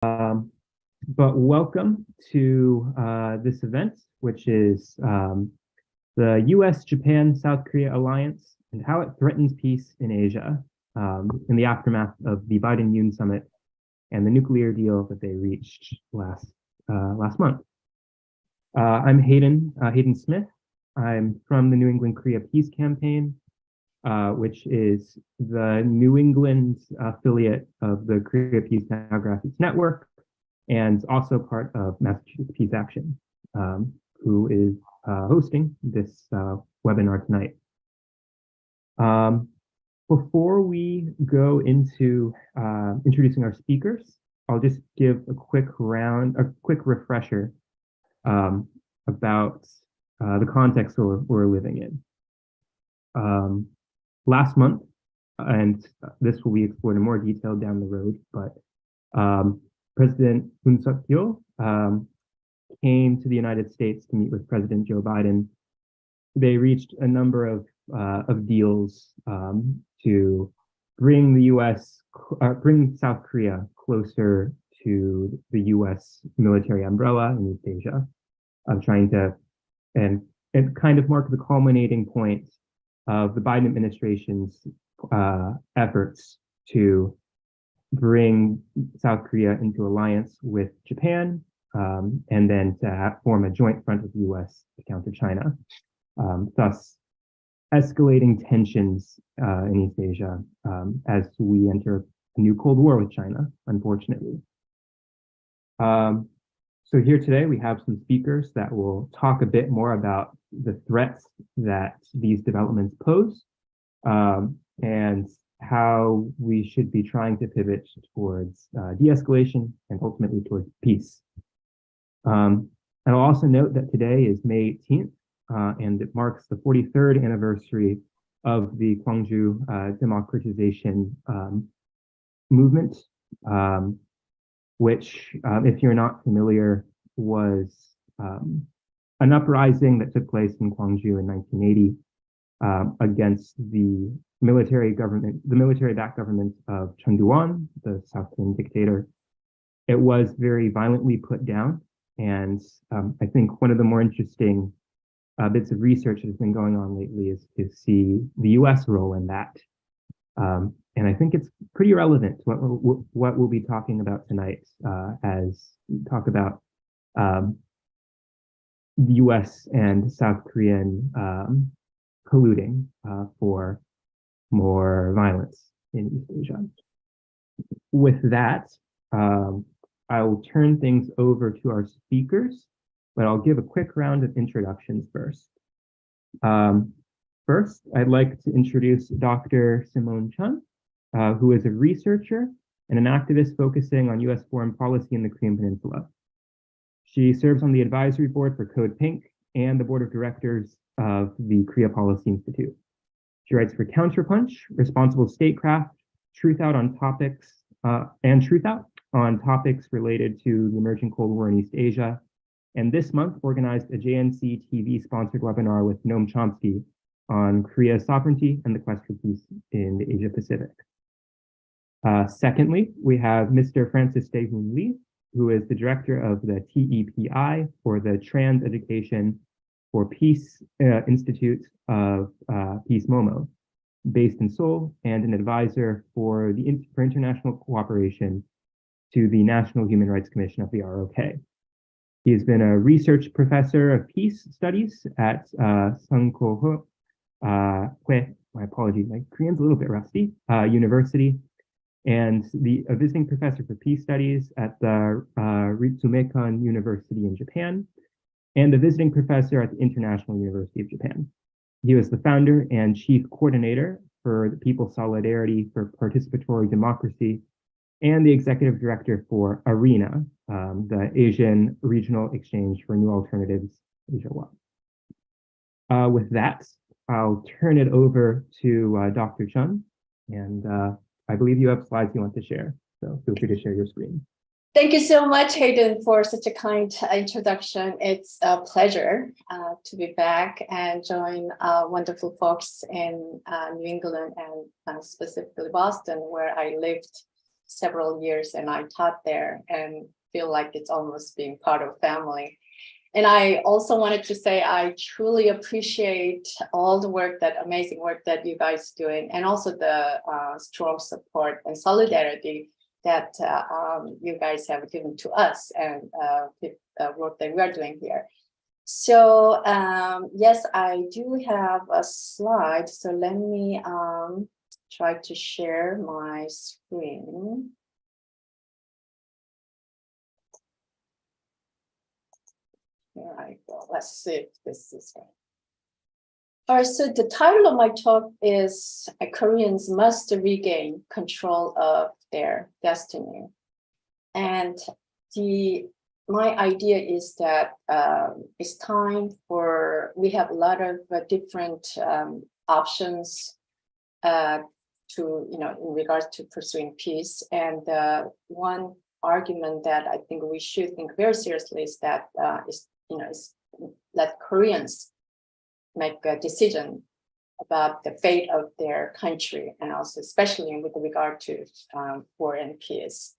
But welcome to this event, which is the US-Japan-South Korea alliance and how it threatens peace in Asia in the aftermath of the Biden-Yoon summit and the nuclear deal that they reached last month. I'm Hayden Smith. I'm from the New England Korea Peace Campaign, which is the New England affiliate of the Korea Peace Now Grassroots Network, and also part of Massachusetts Peace Action, who is hosting this webinar tonight. Before we go into introducing our speakers, I'll just give a quick refresher about the context we're living in. Last month, and this will be explored in more detail down the road, but President Yoon came to the United States to meet with President Joe Biden. They reached a number of deals to bring bring South Korea closer to the U.S. military umbrella in East Asia, trying to and kind of mark the culminating point of the Biden administration's efforts to bring South Korea into alliance with Japan, and then to form a joint front with the U.S. to counter China, thus escalating tensions in East Asia as we enter a new Cold War with China, unfortunately. So here today we have some speakers that will talk a bit more about the threats that these developments pose, and how we should be trying to pivot towards de-escalation and ultimately towards peace. And I'll also note that today is May 18th, and it marks the 43rd anniversary of the Gwangju democratization movement, which, if you're not familiar, was an uprising that took place in Gwangju in 1980 against the military-backed government of Chun Doo-hwan, the South Korean dictator. It was very violently put down, and I think one of the more interesting bits of research that has been going on lately is to see the U.S. role in that. And I think it's pretty relevant to what we'll be talking about tonight as we talk about the U.S. and South Korean colluding for more violence in East Asia. With that, I will turn things over to our speakers, but I'll give a quick round of introductions first. First, I'd like to introduce Dr. Simone Chun, who is a researcher and an activist focusing on U.S. foreign policy in the Korean Peninsula. She serves on the advisory board for Code Pink and the board of directors of the Korea Policy Institute. She writes for Counterpunch, Responsible Statecraft, Truth Out on topics, related to the emerging Cold War in East Asia, and this month organized a JNC TV-sponsored webinar with Noam Chomsky on Korea's sovereignty and the quest for peace in the Asia Pacific. Secondly, we have Mr. Francis Dae-hoon Lee, who is the director of the TEPI, or the Trans Education for Peace Institute of Peace MOMO, based in Seoul, and an advisor for international cooperation to the National Human Rights Commission of the ROK. He has been a research professor of peace studies at Sungkoho, my apologies, my Korean's a little bit rusty, University, and a visiting professor for peace studies at the Ritsumeikan University in Japan, and a visiting professor at the International University of Japan. He was the founder and chief coordinator for the People's Solidarity for Participatory Democracy, and the executive director for ARENA, the Asian Regional Exchange for New Alternatives, Asia-wide. With that, I'll turn it over to Dr. Chun, and I believe you have slides you want to share, so feel free to share your screen. Thank you so much, Hayden, for such a kind introduction. It's a pleasure to be back and join wonderful folks in New England and specifically Boston, where I lived several years, and I taught there and feel like it's almost being part of family. And I also wanted to say I truly appreciate all the work, that amazing work that you guys doing, and also the strong support and solidarity that you guys have given to us and the work that we are doing here. So yes, I do have a slide. So let me try to share my screen. Here I go. Let's see if this is right. All right, so the title of my talk is Koreans Must Regain Control of Their Destiny. And my idea is that it's time for, we have a lot of different options to, in regards to pursuing peace. And one argument that I think we should think very seriously is that is let Koreans make a decision about the fate of their country, and also especially with regard to war and peace.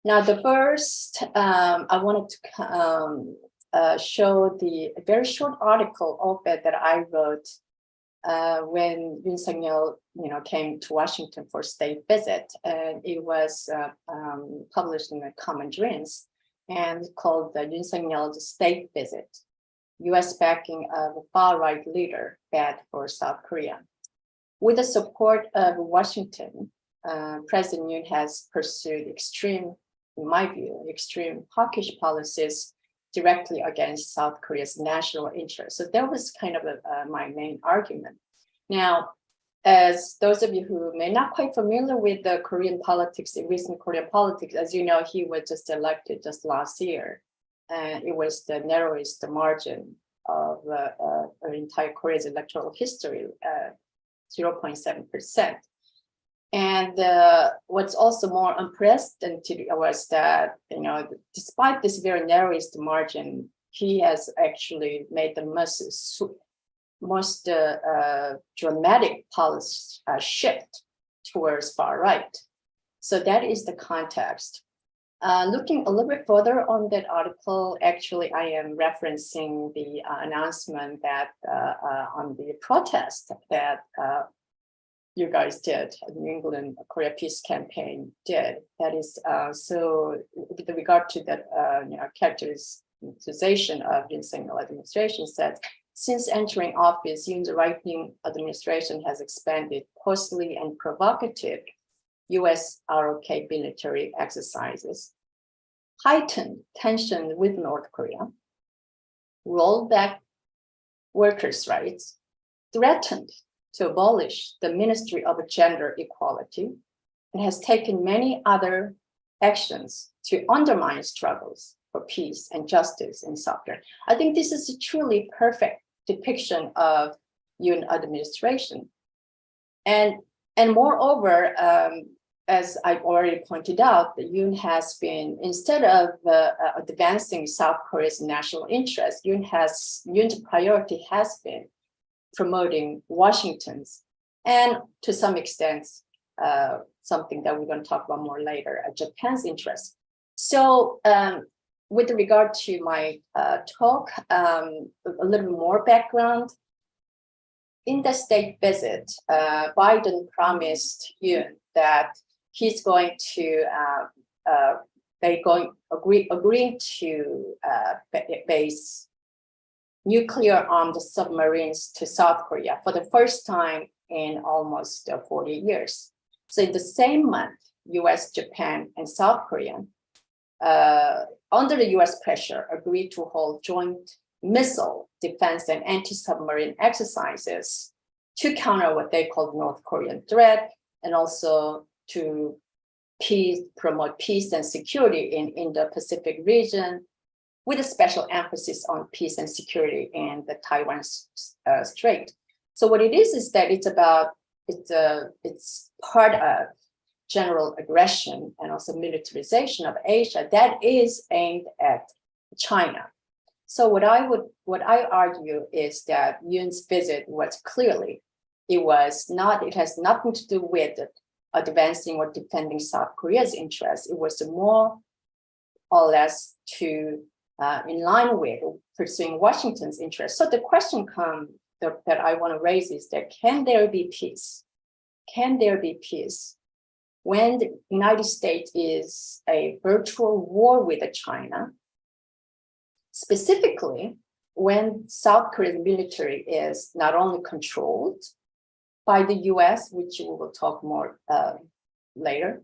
Now, the first, I wanted to show the very short article op-ed that I wrote when Yoon Suk-yeol, came to Washington for state visit, and it was published in the Common Dreams and called the Yoon Suk-yeol's State Visit: U.S. backing of a far-right leader bad for South Korea. With the support of Washington, President Yoon has pursued extreme, in my view, extreme hawkish policies directly against South Korea's national interests. So that was kind of my main argument. Now, as those of you who may not quite familiar with the Korean politics, the recent Korean politics, as you know, he was just elected just last year. And it was the narrowest margin of entire Korea's electoral history, 0.7%. And what's also more unprecedented was that, despite this very narrowest margin, he has actually made the most dramatic policy shift towards far right. So that is the context. Looking a little bit further on that article, actually, I am referencing the announcement that on the protest that you guys did, the New England Korea Peace Campaign did. That is, so with regard to that, characterization of Yoon Suk-yeol administration, said, since entering office, Yoon's right-wing administration has expanded costly and provocative U.S. ROK military exercises, heightened tension with North Korea, rolled back workers' rights, threatened to abolish the Ministry of Gender Equality, and has taken many other actions to undermine struggles for peace and justice in South Korea. I think this is a truly perfect depiction of Yoon administration. And moreover, as I've already pointed out, that Yoon has been, instead of advancing South Korea's national interest, Yoon's priority has been promoting Washington's, and to some extent, something that we're going to talk about more later, Japan's interest. So with regard to my talk, a little more background. In the state visit, Biden promised Yoon that he's going to agreeing to base nuclear-armed submarines to South Korea for the first time in almost 40 years. So in the same month, US, Japan, and South Korea, under the US pressure, agreed to hold joint missile defense and anti-submarine exercises to counter what they called North Korean threat, and also to promote peace and security in Indo-Pacific region, with a special emphasis on peace and security in the Taiwan Strait. So what it is that it's part of general aggression and also militarization of Asia that is aimed at China. So what I argue is that Yoon's visit was clearly, it has nothing to do with advancing or defending South Korea's interests. It was more or less to in line with pursuing Washington's interests. So the question that I want to raise is that can there be peace? Can there be peace when the United States is a virtual war with China, specifically when South Korea's military is not only controlled by the US, which we will talk more later,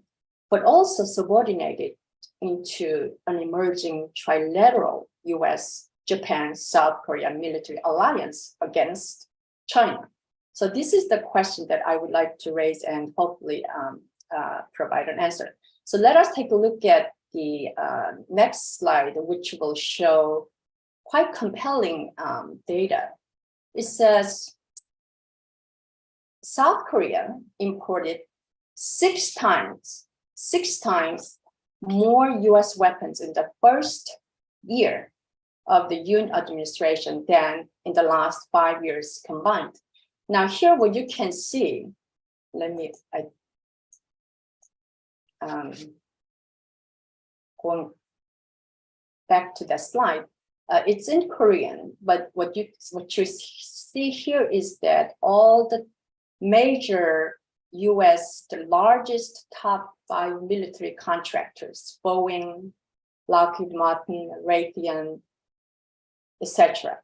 but also subordinated into an emerging trilateral US, Japan, South Korea military alliance against China. So this is the question that I would like to raise and hopefully provide an answer. So let us take a look at the next slide, which will show quite compelling data. It says South Korea imported six times more US weapons in the first year of the Yoon administration than in the last 5 years combined. Now here what you can see, going back to the slide, it's in Korean, but what you see here is that all the major US, the largest top 5 military contractors, Boeing, Lockheed Martin, Raytheon, etc.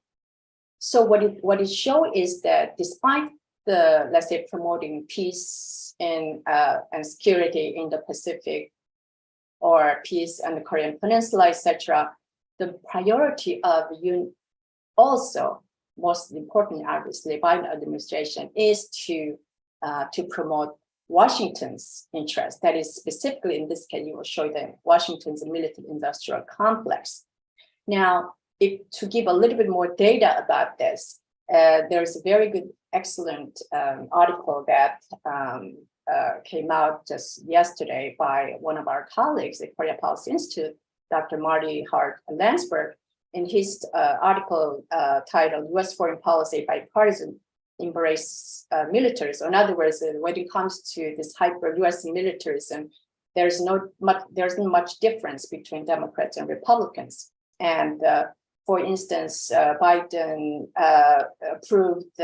So what it shows is that despite the, let's say, promoting peace and security in the Pacific or peace on the Korean Peninsula, etc., the priority of Yoon, also most important, obviously, Biden administration, is to promote Washington's interest. That is specifically in this case, you will show them Washington's military-industrial complex. Now, to give a little bit more data about this, there's a very good, excellent article that came out just yesterday by one of our colleagues at Korea Policy Institute, Dr. Marty Hart Landsberg, in his article titled U.S. Foreign Policy Bipartisan Embrace Militarism. In other words, when it comes to this hyper U.S. militarism, there's not much difference between Democrats and Republicans. And for instance, Biden approved,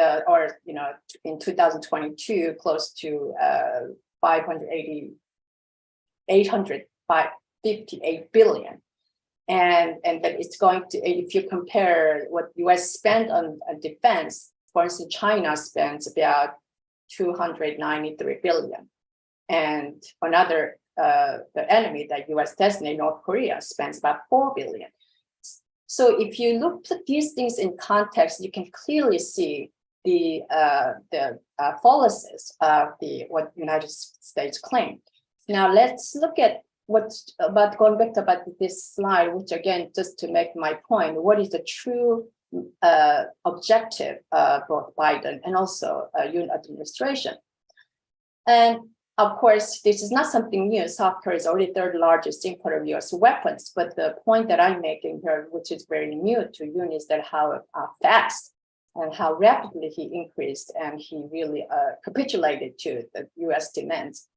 in 2022, close to 858 billion. And that it's going to, if you compare what US spent on defense, for instance, China spends about 293 billion. And another, the enemy that US designated, North Korea, spends about 4 billion. So if you put these things in context, you can clearly see the fallacies of what United States claimed. Now let's look at going back about this slide, which again, just to make my point, what is the true objective of both Biden and also Yoon administration? And of course, this is not something new. South Korea is already third largest importer of US weapons. But the point that I'm making here, which is very new to Yoon, is that how fast and how rapidly he increased and he really capitulated to the US demands.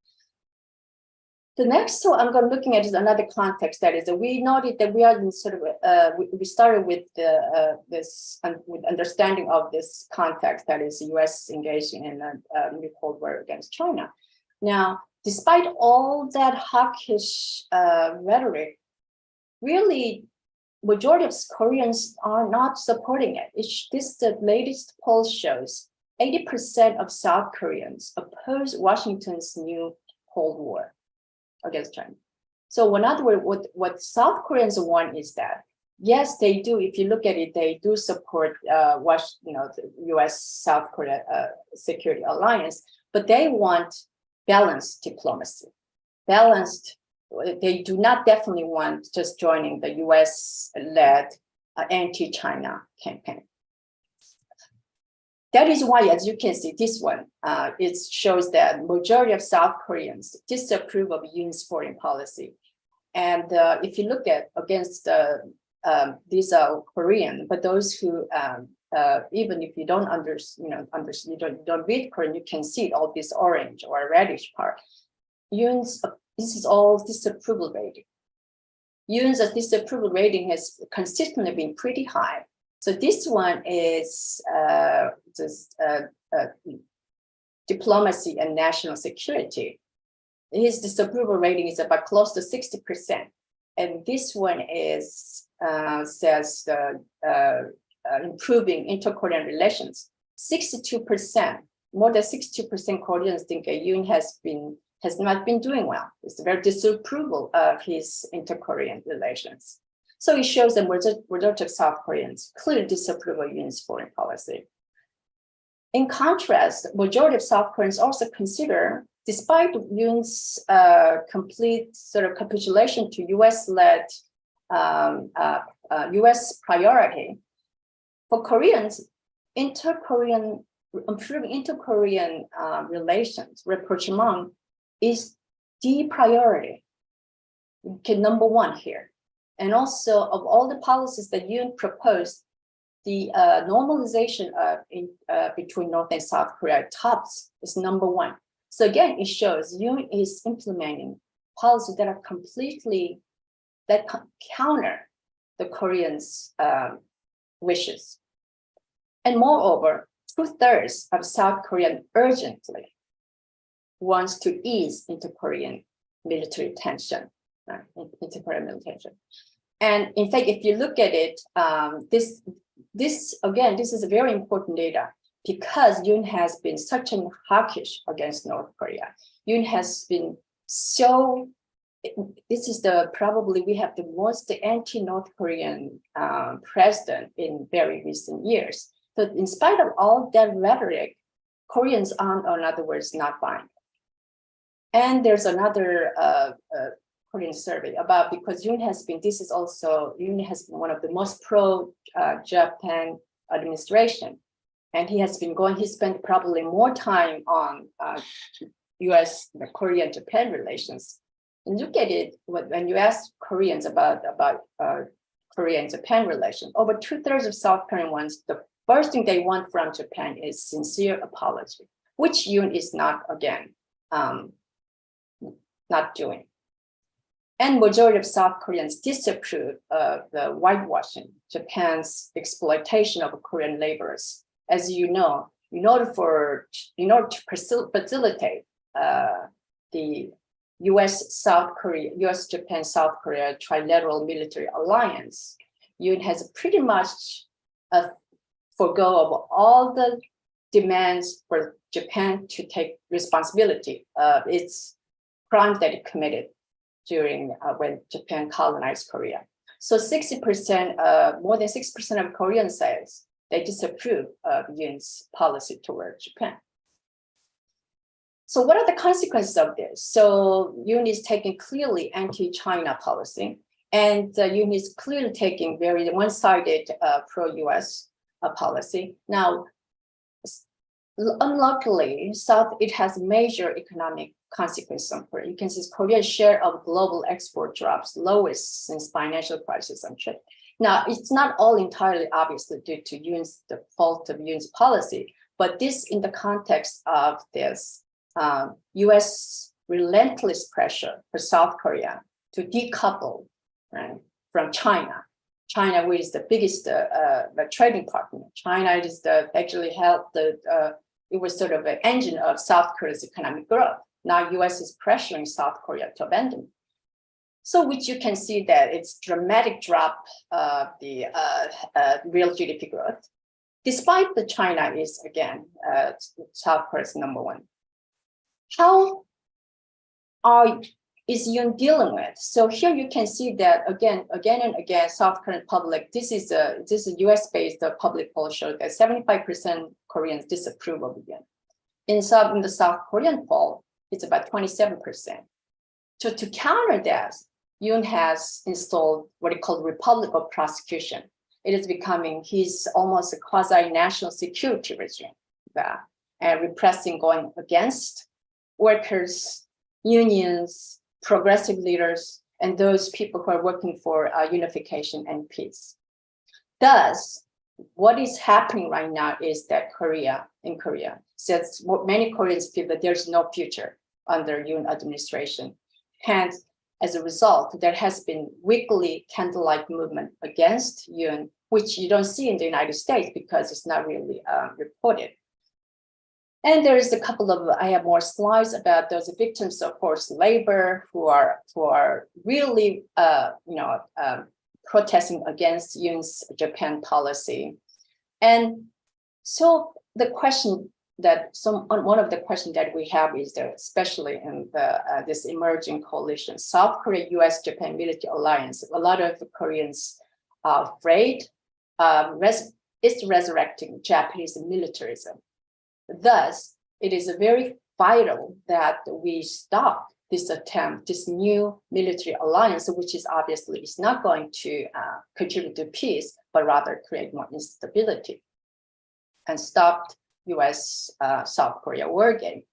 The next I'm going looking at is another context, that is that we noted that we are in sort of we started with with understanding of this context, that is the US engaging in a new Cold War against China. Now, despite all that hawkish rhetoric, really majority of Koreans are not supporting it. The latest poll shows 80% of South Koreans oppose Washington's new Cold War against China. So in other words, what South Koreans want is that, yes, they do, if you look at it, they do support the US-South Korea security alliance, but they want balanced diplomacy. They do not definitely want just joining the US-led anti-China campaign. That is why, as you can see, this one, it shows that majority of South Koreans disapprove of Yoon's foreign policy. And if you look at against these are Korean, but those who even if you don't you don't read Korean, you can see all this orange or reddish part. Yoon's, this is all disapproval rating. Yoon's disapproval rating has consistently been pretty high. So this one is diplomacy and national security. His disapproval rating is about close to 60%. And this one is says improving inter-Korean relations. 62%, more than 62% Koreans think Yoon has not been doing well. It's very disapproval of his inter-Korean relations. So it shows that majority of South Koreans clearly disapprove of Yoon's foreign policy. In contrast, majority of South Koreans also consider, despite Yoon's complete sort of capitulation to US-led US priority, for Koreans, improving inter-Korean relations, rapprochement, is the priority, okay, number one here. And also, of all the policies that Yoon proposed, the normalization of between North and South Korea tops is number one. So again, it shows Yoon is implementing policies that are completely, that counter the Koreans' wishes. And moreover, 2/3 of South Korean urgently wants to ease inter-Korean military tension, inter-Korean military tension. And in fact, if you look at it, this is a very important data because Yoon has been such an hawkish against North Korea. Yoon has been so, this is probably we have the most anti-North Korean president in very recent years. So in spite of all that rhetoric, Koreans are, in other words, not buying. And there's another Korean survey about, because Yoon has been one of the most pro-Japan administration. And he spent probably more time on US, Korea, Japan relations. And look at it, when you ask Koreans about Korea and Japan relations, over 2/3 of South Korean ones, the first thing they want from Japan is sincere apology, which Yoon is not, again, not doing. And majority of South Koreans disapprove of the whitewashing, Japan's exploitation of Korean laborers. As you know, in order to facilitate the US-Japan, South Korea trilateral military alliance, Yoon has pretty much forgo of all the demands for Japan to take responsibility of its crimes that it committed during when Japan colonized Korea. So 60%, more than 6% of Korean says they disapprove of Yoon's policy toward Japan. So what are the consequences of this? So Yoon is taking clearly anti-China policy, and Yoon is clearly taking very one-sided pro-US policy. Now, unluckily, it has major economic consequences on Korea. You can see Korea's share of global export drops lowest since financial crisis on trade. Now, it's not all entirely obviously due to the fault of Yoon's policy, but this in the context of this US relentless pressure for South Korea to decouple, right, from China. China, which is the biggest trading partner. China is actually helped it was sort of an engine of South Korea's economic growth. Now US is pressuring South Korea to abandon. So which you can see that it's dramatic drop of the real GDP growth, despite the China is, again, South Korea's number one. How is Yoon dealing with? So here you can see that again and again, South Korean public, this is a US-based public poll showed that 75% Koreans disapprove of Yoon. In the South Korean poll, it's about 27%. So to counter that, Yoon has installed what he called Republic of Prosecution. It is becoming, he's almost a quasi-national security regime, and repressing, going against workers, unions, progressive leaders, and those people who are working for unification and peace. Thus, what is happening right now is that in Korea, since many Koreans feel that there's no future under Yoon administration. Hence, as a result, there has been weekly candlelight movement against Yoon, which you don't see in the United States because it's not really reported. And there is a couple of, I have more slides about those victims of forced labor who are really, protesting against Yoon's Japan policy. And so the question that one of the questions that we have is that, especially in this emerging coalition, South Korea, US, Japan military alliance, a lot of Koreans are afraid it's resurrecting Japanese militarism. Thus, it is very vital that we stop this attempt, this new military alliance, which is obviously is not going to contribute to peace, but rather create more instability, and stop US South Korea war game.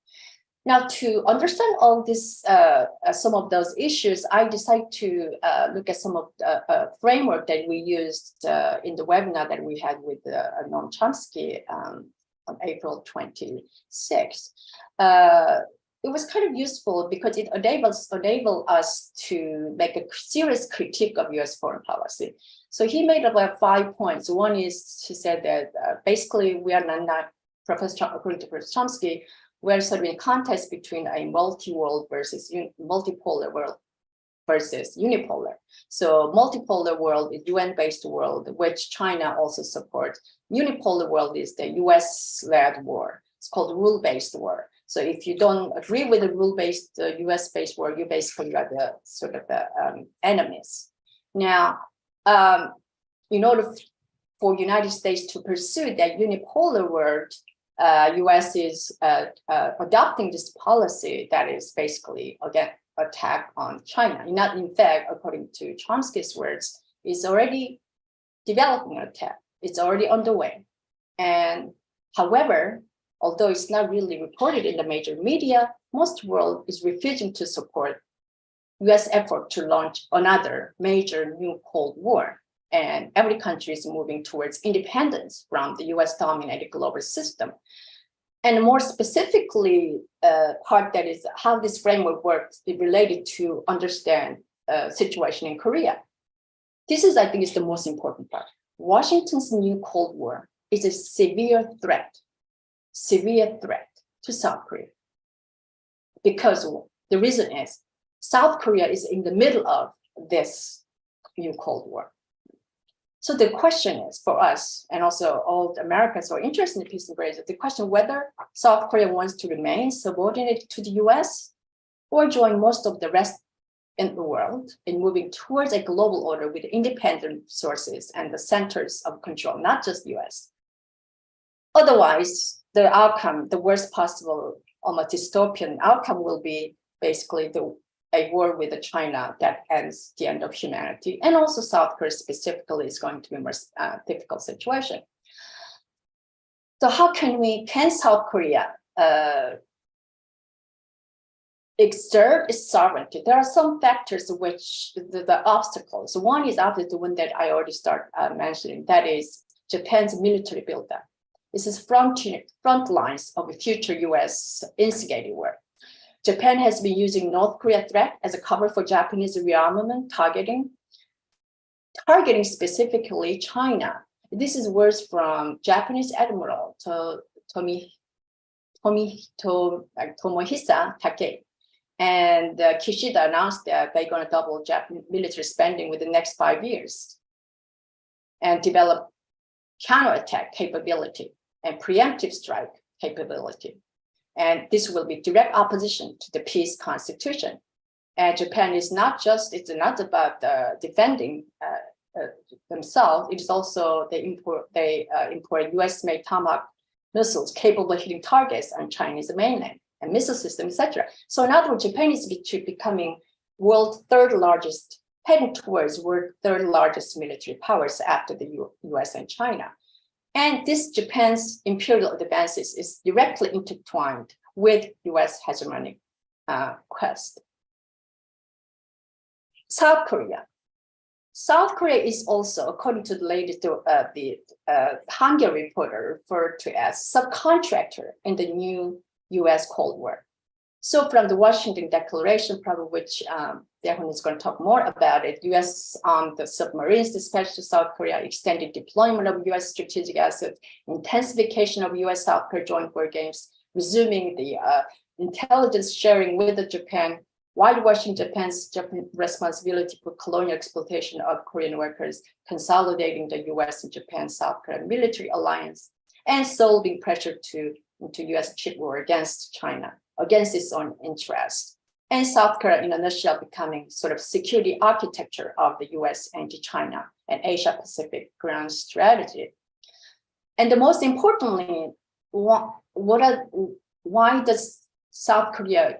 Now, to understand all this, some of those issues, I decided to look at some of the framework that we used in the webinar that we had with Noam Chomsky on April 26th. It was kind of useful because it enabled us to make a serious critique of US foreign policy. So he made about 5 points. One is, he said that basically we are not according to Professor Chomsky, we're sort of in a contest between a multi-world versus multipolar world versus unipolar. So multipolar world is UN-based world, which China also supports. Unipolar world is the US-led war. It's called rule-based war. So if you don't agree with the rule-based US-based war, you basically are the sort of the enemies. Now, in order for United States to pursue that unipolar world, US is adopting this policy that is basically, again, attack on China. Not, in fact, according to Chomsky's words, is already developing an attack. It's already underway. And however, although it's not really reported in the major media, most world is refusing to support US effort to launch another major new Cold War. And every country is moving towards independence from the US-dominated global system. And more specifically, part that is how this framework works is related to understand situation in Korea. This is, I think, is the most important part. Washington's new Cold War is a severe threat to South Korea. Because the reason is South Korea is in the middle of this new Cold War. So the question is for us, and also all the Americans who are interested in peace and grace, the question whether South Korea wants to remain subordinated to the US or join most of the rest in the world in moving towards a global order with independent sources and the centers of control, not just the US. Otherwise, the outcome, the worst possible, almost dystopian outcome will be basically a war with China that ends the end of humanity. And also South Korea specifically is going to be a more difficult situation. So how can South Korea exert its sovereignty? There are some factors which the obstacles. One is obviously the one that I already start mentioning, that is Japan's military buildup. This is front lines of a future US instigated war. Japan has been using North Korea threat as a cover for Japanese rearmament, targeting specifically China. This is words from Japanese Admiral Tomohisa Takei. And Kishida announced that they're going to double Japanese military spending within the next 5 years and develop counterattack capability and preemptive strike capability. And this will be direct opposition to the peace constitution. And Japan is it's not about defending themselves. It is also they import US-made Tomahawk missiles capable of hitting targets on Chinese mainland and missile system, etc. So in other words, Japan is becoming world's heading towards world third largest military powers after the US and China. And this Japan's imperial advances is directly intertwined with US hegemonic quest. South Korea. South Korea is also, according to the latest, the Hungary reporter referred to as subcontractor in the new US Cold War. So from the Washington Declaration, probably which Daehun is going to talk more about it, U.S. The submarines dispatched to South Korea, extended deployment of U.S. strategic assets, intensification of U.S.-South Korea joint war games, resuming the intelligence sharing with the Japan, whitewashing Japan's responsibility for colonial exploitation of Korean workers, consolidating the U.S. and Japan-South Korea military alliance, and solving pressure into U.S. chip war against China, against its own interest. And South Korea, in a nutshell, becoming sort of security architecture of the U.S. anti-China and Asia-Pacific grand strategy. And the most importantly, why South Korea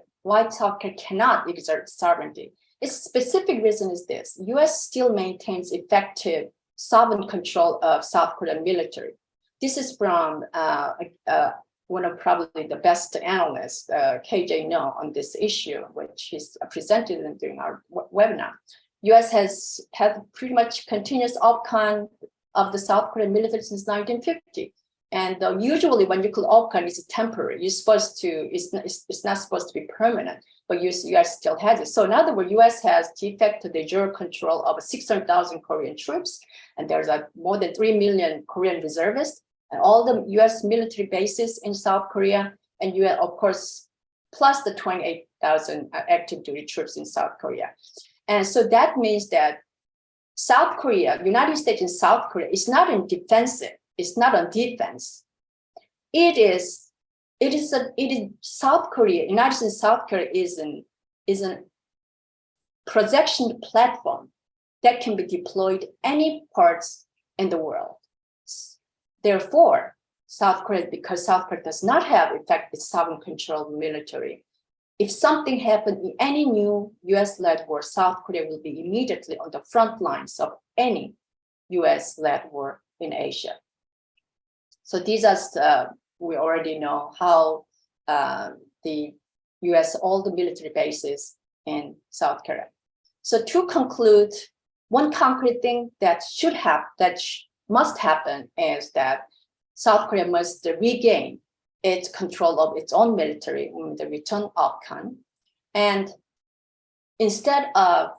cannot exert sovereignty? Its specific reason is this: U.S. still maintains effective sovereign control of South Korean military. This is from one of probably the best analysts, KJ No, on this issue, which he's presented during our webinar. U.S. has had pretty much continuous OPCON of the South Korean military since 1950. And usually when you call OPCON, it's temporary. You're supposed to, it's not supposed to be permanent, but U.S. still has it. So in other words, U.S. has de facto de jure control of 600,000 Korean troops, and there's more than 3 million Korean reservists, and all the U.S. military bases in South Korea, and U.S. of course, plus the 28,000 active duty troops in South Korea. And so that means that South Korea, United States and South Korea is not in defensive. It's not on defense. It is South Korea, United States and South Korea is a projection platform that can be deployed any parts in the world. Therefore, South Korea, because South Korea does not have effective sovereign control military, if something happened in any new US-led war, South Korea will be immediately on the front lines of any US-led war in Asia. So these are, we already know how the US, all the military bases in South Korea. So to conclude, one concrete thing that must happen is that South Korea must regain its control of its own military in the return of OPCON. And instead of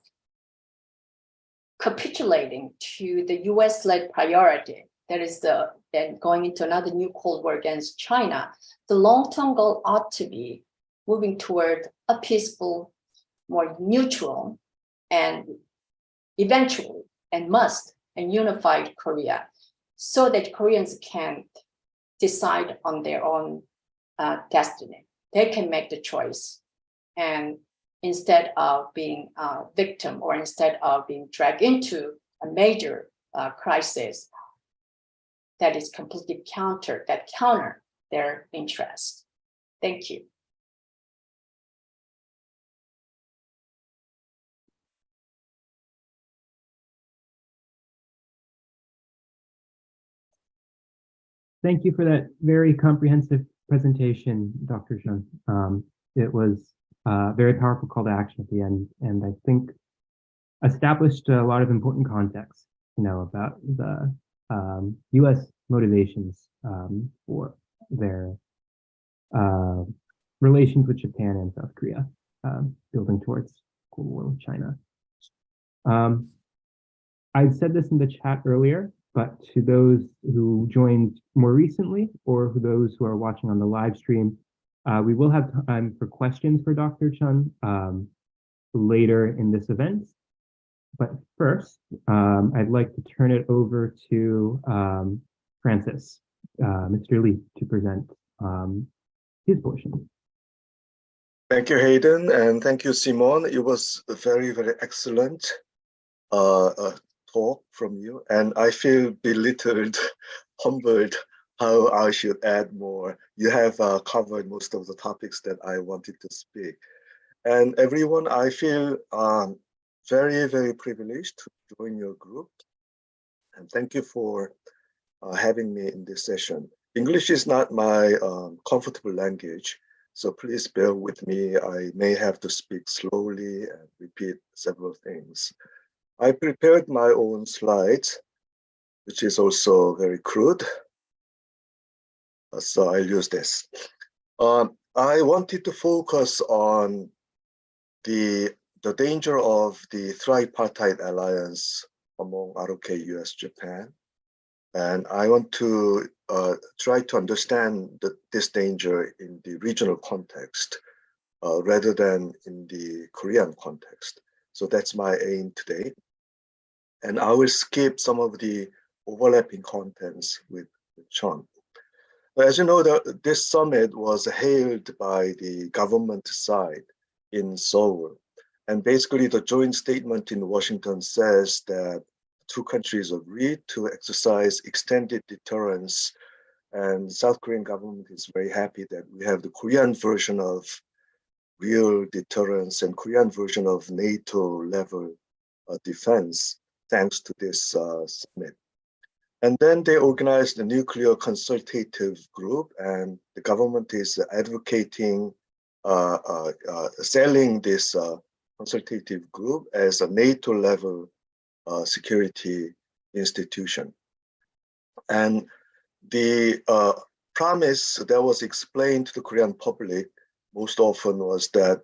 capitulating to the US-led priority, that is then going into another new Cold War against China, the long-term goal ought to be moving toward a peaceful, more neutral, and eventually, and unified Korea, so that Koreans can decide on their own destiny. They can make the choice. And instead of being a victim, or instead of being dragged into a major crisis that is completely counter their interest. Thank you. Thank you for that very comprehensive presentation, Dr. Chun. It was a very powerful call to action at the end, and I think established a lot of important context, about the U.S. motivations for their relations with Japan and South Korea, building towards Cold War with China. I said this in the chat earlier, but to those who joined more recently, or those who are watching on the live stream, we will have time for questions for Dr. Chun later in this event. But first, I'd like to turn it over to Francis, Mr. Lee, to present his portion. Thank you, Hayden, and thank you, Simone. It was a very, very excellent talk from you, and I feel belittled, humbled, how I should add more. You have covered most of the topics that I wanted to speak. And everyone, I feel very, very privileged to join your group. And thank you for having me in this session. English is not my comfortable language, so please bear with me. I may have to speak slowly and repeat several things. I prepared my own slides, which is also very crude. So I'll use this. I wanted to focus on the danger of the tripartite alliance among ROK, US, Japan. And I want to try to understand this danger in the regional context rather than in the Korean context. So that's my aim today. And I will skip some of the overlapping contents with Chun. As you know, this summit was hailed by the government side in Seoul. And basically the joint statement in Washington says that two countries agreed to exercise extended deterrence, and South Korean government is very happy that we have the Korean version of real deterrence and Korean version of NATO level defense, thanks to this summit. And then they organized a nuclear consultative group, and the government is advocating selling this consultative group as a NATO level security institution. And the promise that was explained to the Korean public most often was that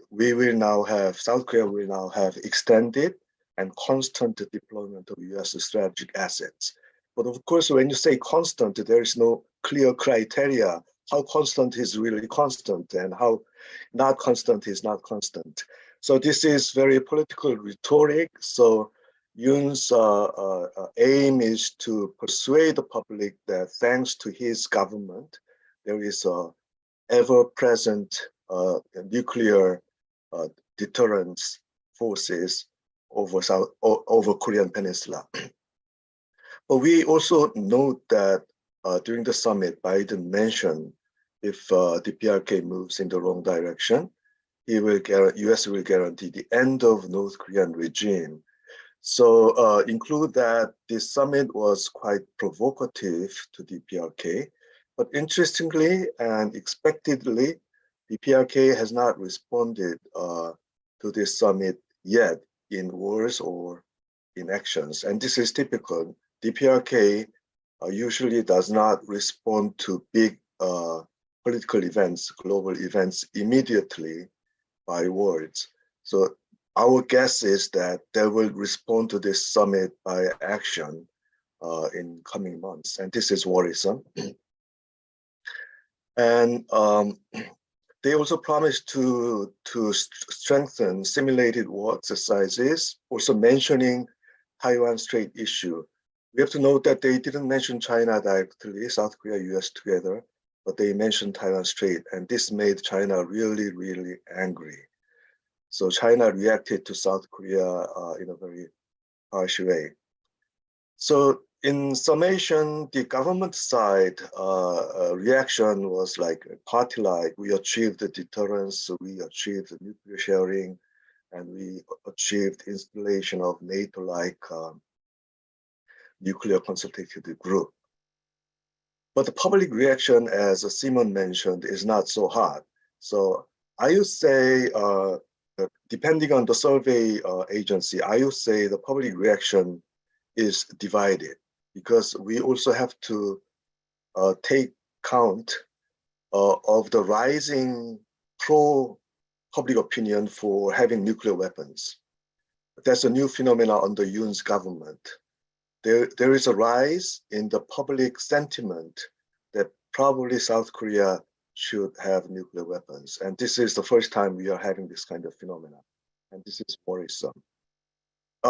South Korea will now have extended and constant deployment of US strategic assets. But of course, when you say constant, there is no clear criteria how constant is really constant and how not constant is not constant. So this is very political rhetoric. So Yoon's aim is to persuade the public that thanks to his government, there is a ever-present nuclear deterrence forces over Korean Peninsula. But we also note that during the summit, Biden mentioned if the PRK moves in the wrong direction, US will guarantee the end of North Korean regime. So include that this summit was quite provocative to the PRK, but interestingly and expectedly, the PRK has not responded to this summit yet in words or in actions. And this is typical. The PRK usually does not respond to big political events, global events immediately by words. So our guess is that they will respond to this summit by action in coming months, and this is worrisome. And they also promised to strengthen simulated war exercises, also mentioning Taiwan Strait issue. We have to note that they didn't mention China directly, South Korea, US together, but they mentioned Taiwan Strait, and this made China really, really angry. So China reacted to South Korea in a very harsh way. So in summation, the government side reaction was like party-like. We achieved the deterrence, we achieved the nuclear sharing, and we achieved installation of NATO-like nuclear consultative group. But the public reaction, as Simon mentioned, is not so hot. So I would say, depending on the survey agency, I would say the public reaction is divided, because we also have to take count of the rising pro-public opinion for having nuclear weapons. That's a new phenomenon under Yoon's government. There is a rise in the public sentiment that probably South Korea should have nuclear weapons. And this is the first time we are having this kind of phenomenon. And this is worrisome.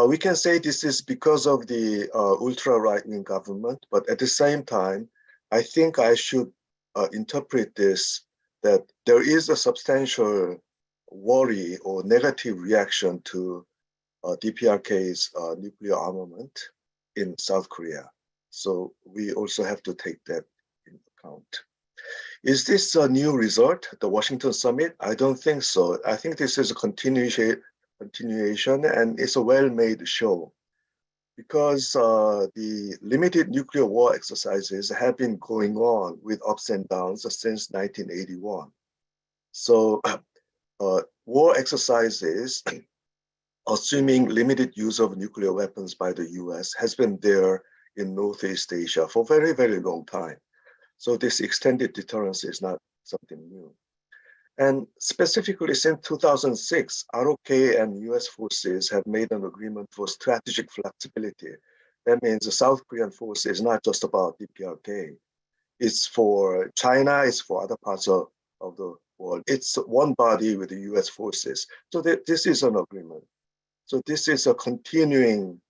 We can say this is because of the ultra right-wing government, but at the same time, I think I should interpret this that there is a substantial worry or negative reaction to DPRK's nuclear armament in South Korea. So we also have to take that into account. Is this a new result, the Washington summit? I don't think so. I think this is a continuation, and it's a well-made show, because the limited nuclear war exercises have been going on with ups and downs since 1981. So war exercises, assuming limited use of nuclear weapons by the US, has been there in Northeast Asia for a very, very long time. So this extended deterrence is not something new. And specifically since 2006, ROK and US forces have made an agreement for strategic flexibility. That means the South Korean force is not just about DPRK. It's for China, it's for other parts of the world. It's one body with the US forces. So this is an agreement. So this is a continuing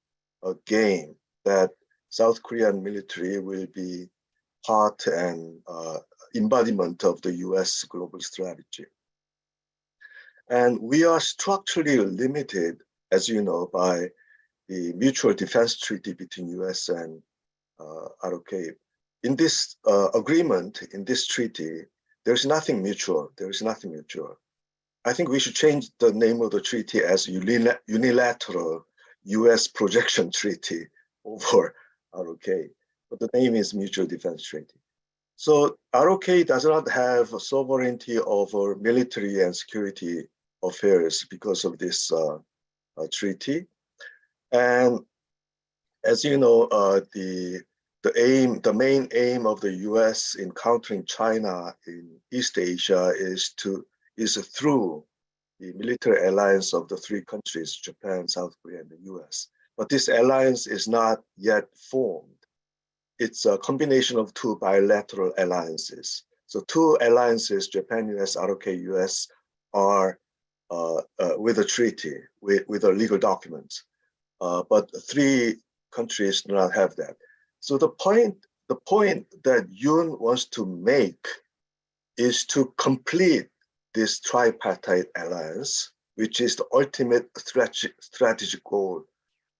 game that South Korean military will be part and embodiment of the US global strategy. And we are structurally limited, as you know, by the mutual defense treaty between US and ROK. In this agreement, in this treaty, there's nothing mutual. There is nothing mutual. I think we should change the name of the treaty as unilateral US projection treaty over ROK. But the name is mutual defense treaty. So ROK does not have sovereignty over military and security affairs because of this treaty. And as you know, the main aim of the US in countering China in East Asia is through the military alliance of the three countries, Japan, South Korea, and the US. But this alliance is not yet formed. It's a combination of two bilateral alliances. So two alliances, Japan, US, ROK, US, are with a treaty, with a legal document. But three countries do not have that. So the point that Yoon wants to make is to complete this tripartite alliance, which is the ultimate strategic goal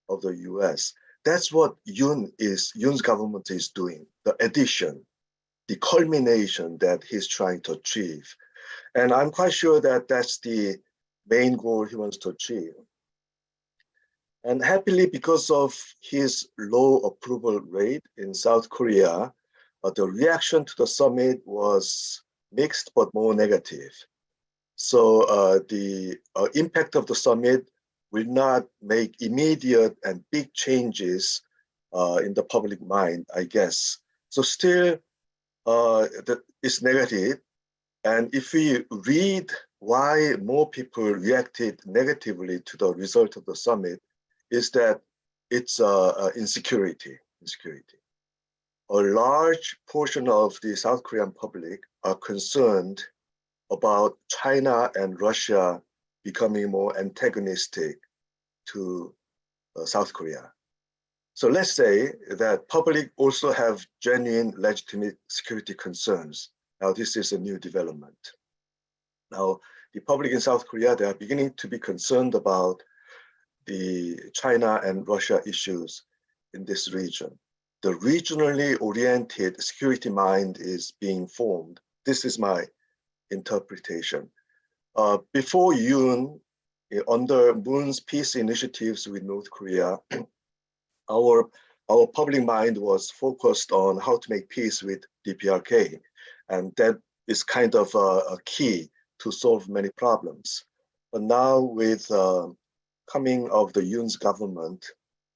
of the US. That's what Yoon's government is doing, the addition, the culmination that he's trying to achieve. And I'm quite sure that that's the main goal he wants to achieve. And happily, because of his low approval rate in South Korea, the reaction to the summit was mixed but more negative. So the impact of the summit will not make immediate and big changes in the public mind, I guess. So still, it's negative. And if we read why more people reacted negatively to the result of the summit, is that it's insecurity. A large portion of the South Korean public are concerned about China and Russia becoming more antagonistic to South Korea. So let's say that public also have genuine legitimate security concerns. Now this is a new development. Now the public in South Korea, they are beginning to be concerned about the China and Russia issues in this region. The regionally oriented security mind is being formed. This is my interpretation. Before Yoon, under Moon's peace initiatives with North Korea, our public mind was focused on how to make peace with DPRK. And that is kind of a key to solve many problems. But now with coming of the Yoon's government,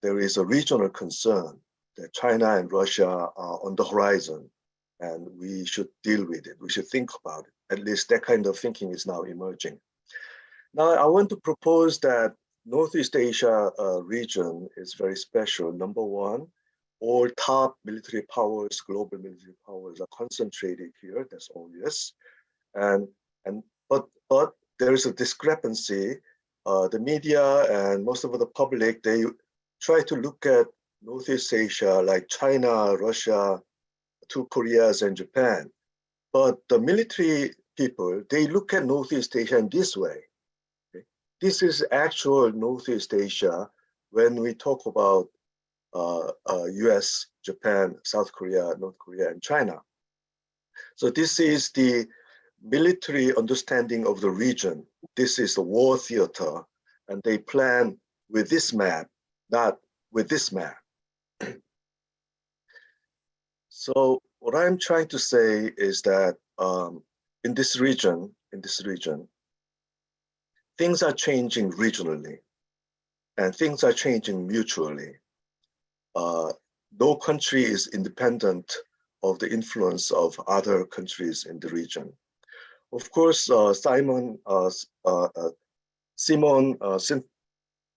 there is a regional concern that China and Russia are on the horizon, and we should deal with it. We should think about it. At least that kind of thinking is now emerging. Now, I want to propose that Northeast Asia region is very special. Number one, all top military powers, global military powers are concentrated here. That's obvious. But there is a discrepancy. The media and most of the public, they try to look at Northeast Asia like China, Russia, two Koreas, and Japan. But the military people, they look at Northeast Asia in this way. Okay? This is actual Northeast Asia when we talk about US, Japan, South Korea, North Korea, and China. So this is the military understanding of the region. This is the war theater, and they plan with this map, not with this map. So what I'm trying to say is that in this region, things are changing regionally, and things are changing mutually. No country is independent of the influence of other countries in the region. Of course, Simone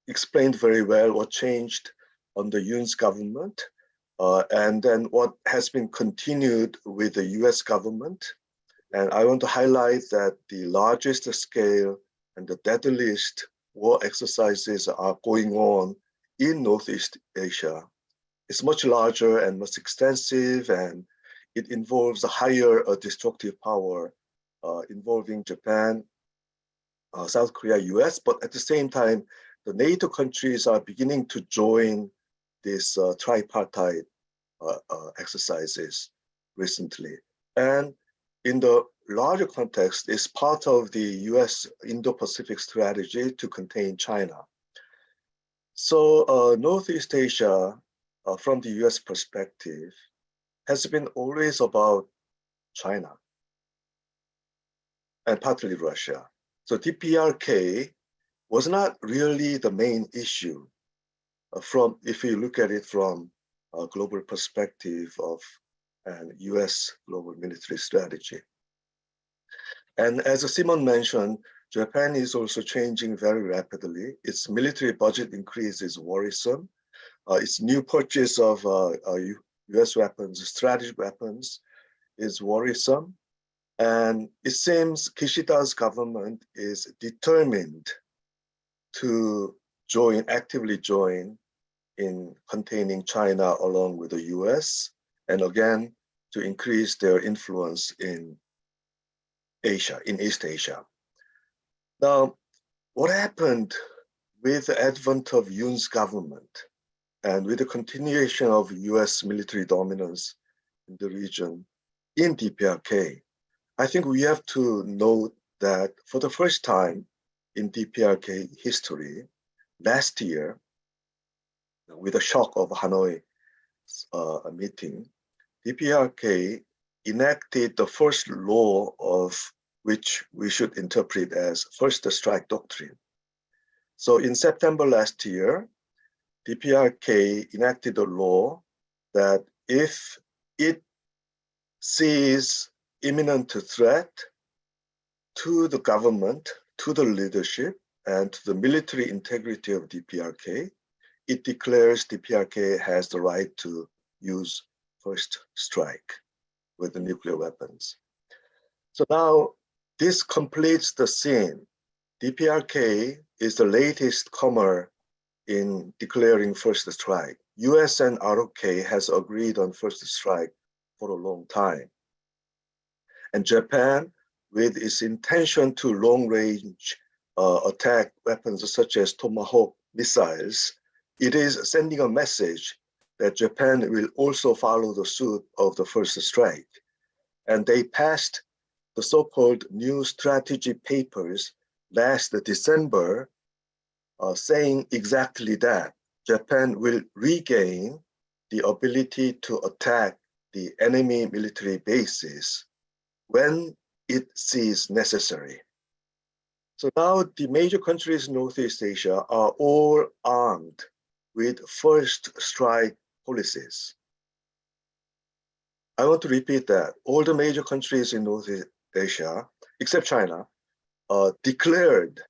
explained very well what changed under Yoon's government, and then what has been continued with the US government. And I want to highlight that the largest scale and the deadliest war exercises are going on in Northeast Asia. It's much larger and much extensive, and it involves a higher destructive power involving Japan, South Korea, US, but at the same time, the NATO countries are beginning to join these tripartite exercises recently. And in the larger context, it's part of the US Indo-Pacific strategy to contain China. So Northeast Asia, from the US perspective, has been always about China and partly Russia. So DPRK was not really the main issue if you look at it from a global perspective of an US global military strategy. And as Simon mentioned, Japan is also changing very rapidly. Its military budget increase is worrisome. Its new purchase of US weapons, strategic weapons, is worrisome. And it seems Kishida's government is determined to actively join in containing China along with the US, and again, to increase their influence in Asia, in East Asia. Now, what happened with the advent of Yoon's government and with the continuation of US military dominance in the region in DPRK? I think we have to note that for the first time in DPRK history, last year, with the shock of Hanoi meeting, DPRK enacted the first law of which we should interpret as first strike doctrine. So in September last year, DPRK enacted a law that if it sees imminent threat to the government, to the leadership, and to the military integrity of DPRK, it declares DPRK has the right to use first strike with the nuclear weapons. So now this completes the scene. DPRK is the latest comer in declaring first strike. US and ROK has agreed on first strike for a long time. And Japan, with its intention to long-range attack weapons such as Tomahawk missiles, it is sending a message that Japan will also follow the suit of the first strike. And they passed the so-called new strategy papers last December, saying exactly that. Japan will regain the ability to attack the enemy military bases when it sees necessary. So now the major countries in Northeast Asia are all armed with first strike policies. I want to repeat that. All the major countries in Northeast Asia, except China, declared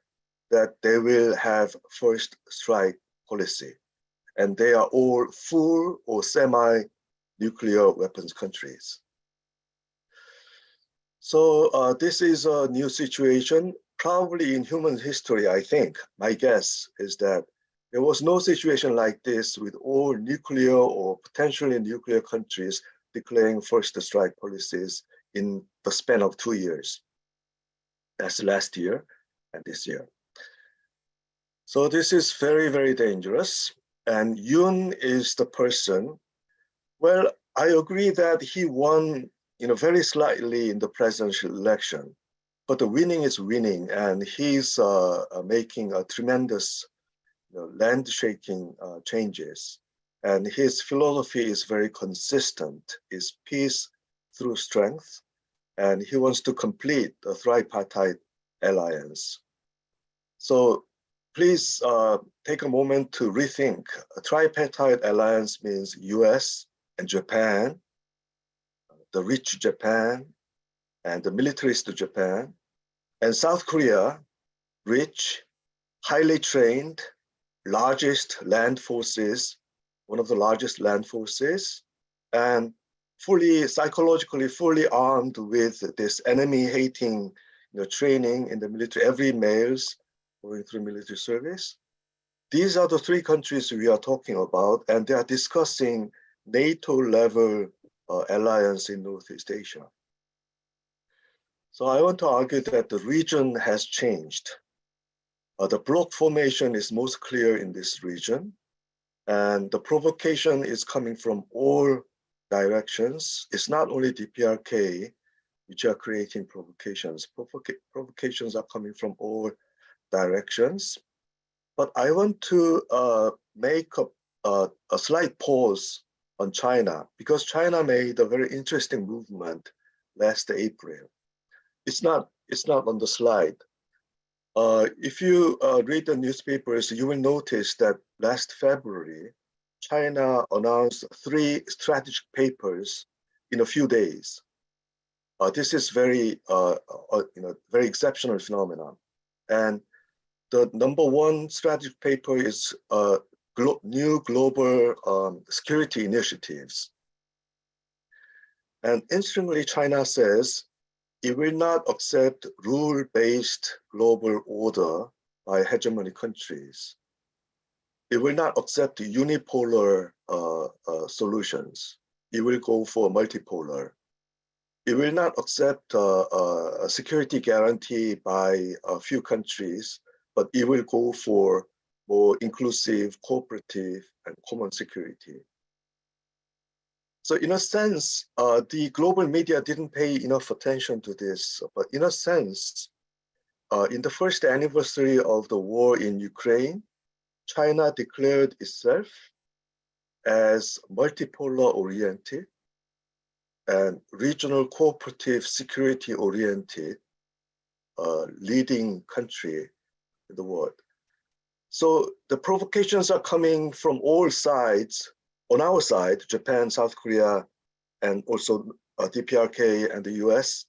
that they will have first strike policy. And they are all full or semi-nuclear weapons countries. So this is a new situation. Probably in human history, I think, my guess is that there was no situation like this with all nuclear or potentially nuclear countries declaring first strike policies in the span of 2 years. That's last year and this year. So this is very, very dangerous. And Yoon is the person, well, I agree that he won very slightly in the presidential election, but the winning is winning, and he's making a tremendous land-shaking changes. And his philosophy is very consistent, is peace through strength, and he wants to complete the tripartite alliance. So please take a moment to rethink. A tripartite alliance means US and Japan, the rich Japan, and the militarist Japan, and South Korea, rich, highly trained, largest land forces, one of the largest land forces, and psychologically fully armed with this enemy-hating training in the military, every males going through military service. These are the three countries we are talking about, and they are discussing NATO-level alliance in Northeast Asia. So I want to argue that the region has changed. The bloc formation is most clear in this region, and the provocation is coming from all directions. It's not only DPRK which are creating provocations. Provocations are coming from all directions. But I want to make a slight pause on China, because China made a very interesting movement last April. It's not on the slide. If you read the newspapers, you will notice that last February, China announced 3 strategic papers in a few days. This is very exceptional phenomenon. And the #1 strategic paper is new global security initiatives. And interestingly, China says it will not accept rule-based global order by hegemonic countries. It will not accept unipolar solutions. It will go for multipolar. It will not accept a security guarantee by a few countries, but it will go for more inclusive, cooperative, and common security. So in a sense, the global media didn't pay enough attention to this, but in a sense, in the first anniversary of the war in Ukraine, China declared itself as multipolar oriented and regional cooperative security oriented leading country in the world. So the provocations are coming from all sides. On our side, Japan, South Korea, and also DPRK and the US.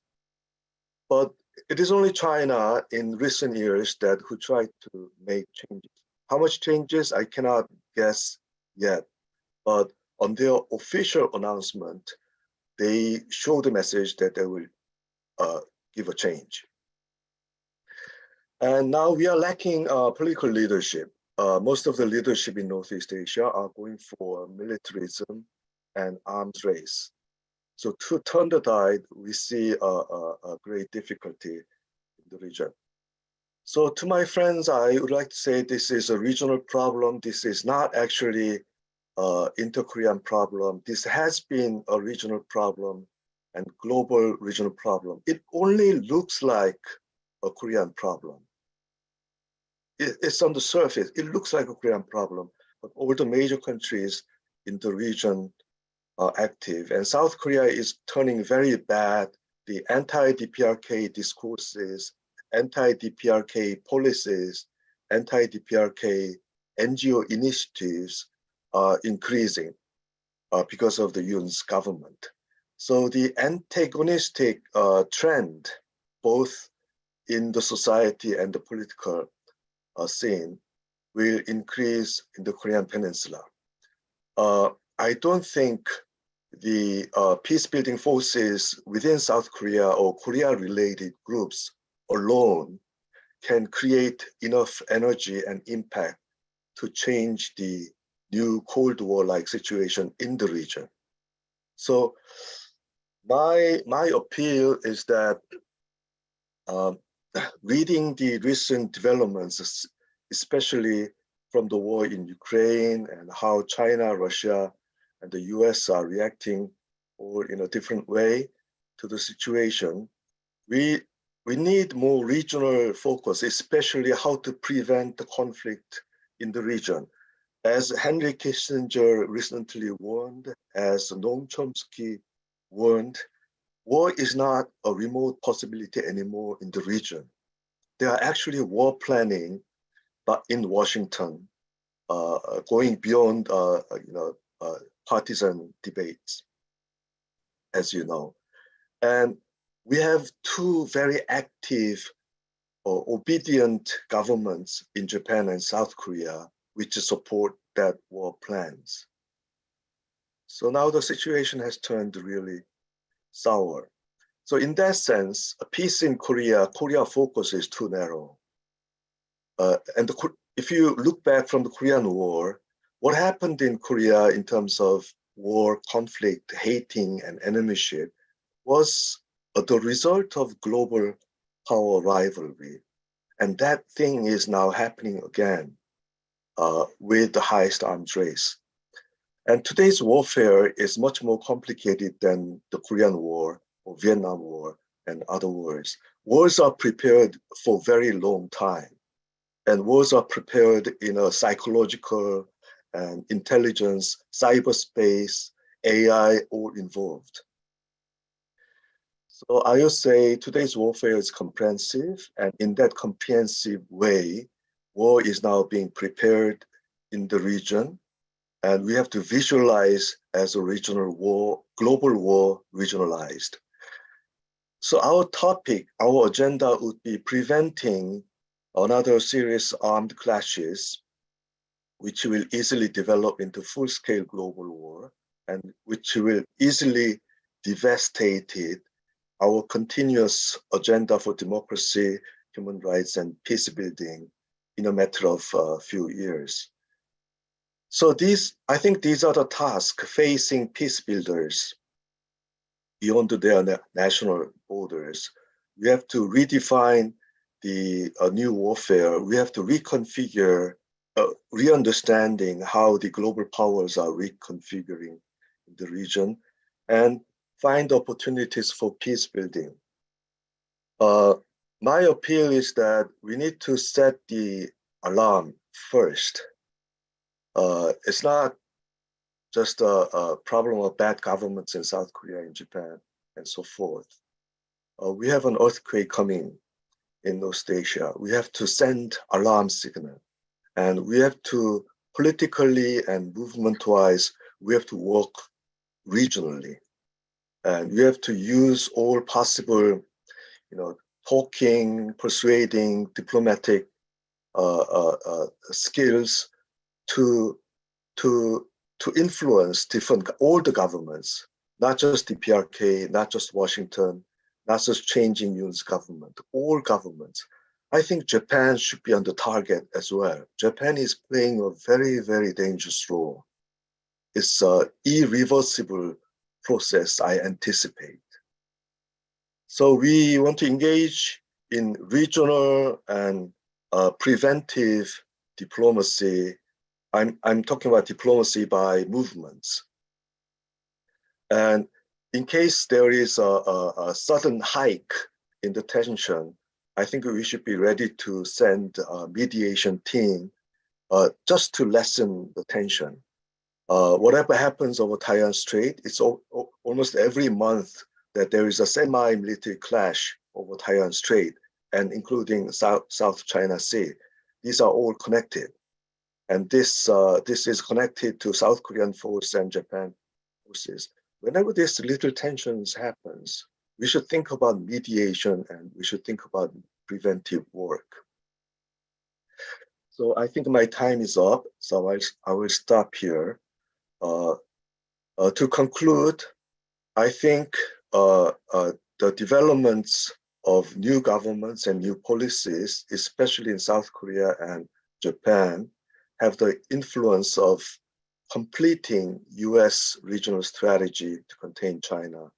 But it is only China in recent years who tried to make changes. How much changes, I cannot guess yet. But on their official announcement, they show the message that they will give a change. And now we are lacking political leadership. Most of the leadership in Northeast Asia are going for militarism and arms race. So to turn the tide, we see a great difficulty in the region. So to my friends, I would like to say this is a regional problem. This is not actually an inter-Korean problem. This has been a regional problem and global regional problem. It only looks like a Korean problem. It's on the surface, it looks like a Korean problem, but all the major countries in the region are active. And South Korea is turning very bad. The anti-DPRK discourses, anti-DPRK policies, anti-DPRK NGO initiatives are increasing because of the Yoon's government. So the antagonistic trend, both in the society and the political scene, will increase in the Korean Peninsula. I don't think the peace-building forces within South Korea or Korea-related groups alone can create enough energy and impact to change the new Cold War-like situation in the region. So my appeal is that reading the recent developments, especially from the war in Ukraine and how China, Russia, and the US are reacting all in a different way to the situation, we need more regional focus, especially how to prevent the conflict in the region. As Henry Kissinger recently warned, as Noam Chomsky warned, war is not a remote possibility anymore in the region. There are actually war planning in Washington, going beyond partisan debates, as you know. And we have two very active or obedient governments in Japan and South Korea, which support that war plans. So now the situation has turned really sour. So in that sense, a peace in Korea focus is too narrow. If you look back from the Korean War, what happened in Korea in terms of war, conflict, hating, and enemyship was the result of global power rivalry. And that thing is now happening again with the highest arms race. And today's warfare is much more complicated than the Korean War or Vietnam War and other wars. Wars are prepared for a very long time. And wars are prepared in a psychological and intelligence, cyberspace, AI, all involved. So I would say today's warfare is comprehensive, and in that comprehensive way, war is now being prepared in the region, and we have to visualize as a regional war, global war regionalized. So our topic, our agenda would be preventing another serious armed clashes, which will easily develop into full-scale global war, and which will easily devastate our continuous agenda for democracy, human rights, and peace building in a matter of a few years. So I think these are the tasks facing peace builders beyond their national borders. We have to redefine the new warfare. We have to reconfigure, re-understanding how the global powers are reconfiguring the region, and find opportunities for peace building. My appeal is that we need to set the alarm first. It's not just a problem of bad governments in South Korea and Japan and so forth. We have an earthquake coming in North Asia. We have to send alarm signal, and we have to politically and movement-wise, we have to work regionally. And we have to use all possible, talking, persuading, diplomatic skills to influence all the governments, not just the PRK, not just Washington, not just changing Yoon's government, all governments. I think Japan should be on the target as well. Japan is playing a very, very dangerous role. It's an irreversible process, I anticipate. So we want to engage in regional and preventive diplomacy. I'm talking about diplomacy by movements. And in case there is a sudden hike in the tension, I think we should be ready to send a mediation team just to lessen the tension. Whatever happens over Taiwan Strait, it's almost every month that there is a semi-military clash over Taiwan Strait, and including South China Sea. These are all connected. And this is connected to South Korean force and Japan forces. Whenever this little tensions happens, we should think about mediation, and we should think about preventive work. So I think my time is up, so I will stop here. To conclude, I think the developments of new governments and new policies, especially in South Korea and Japan, have the influence of completing US regional strategy to contain China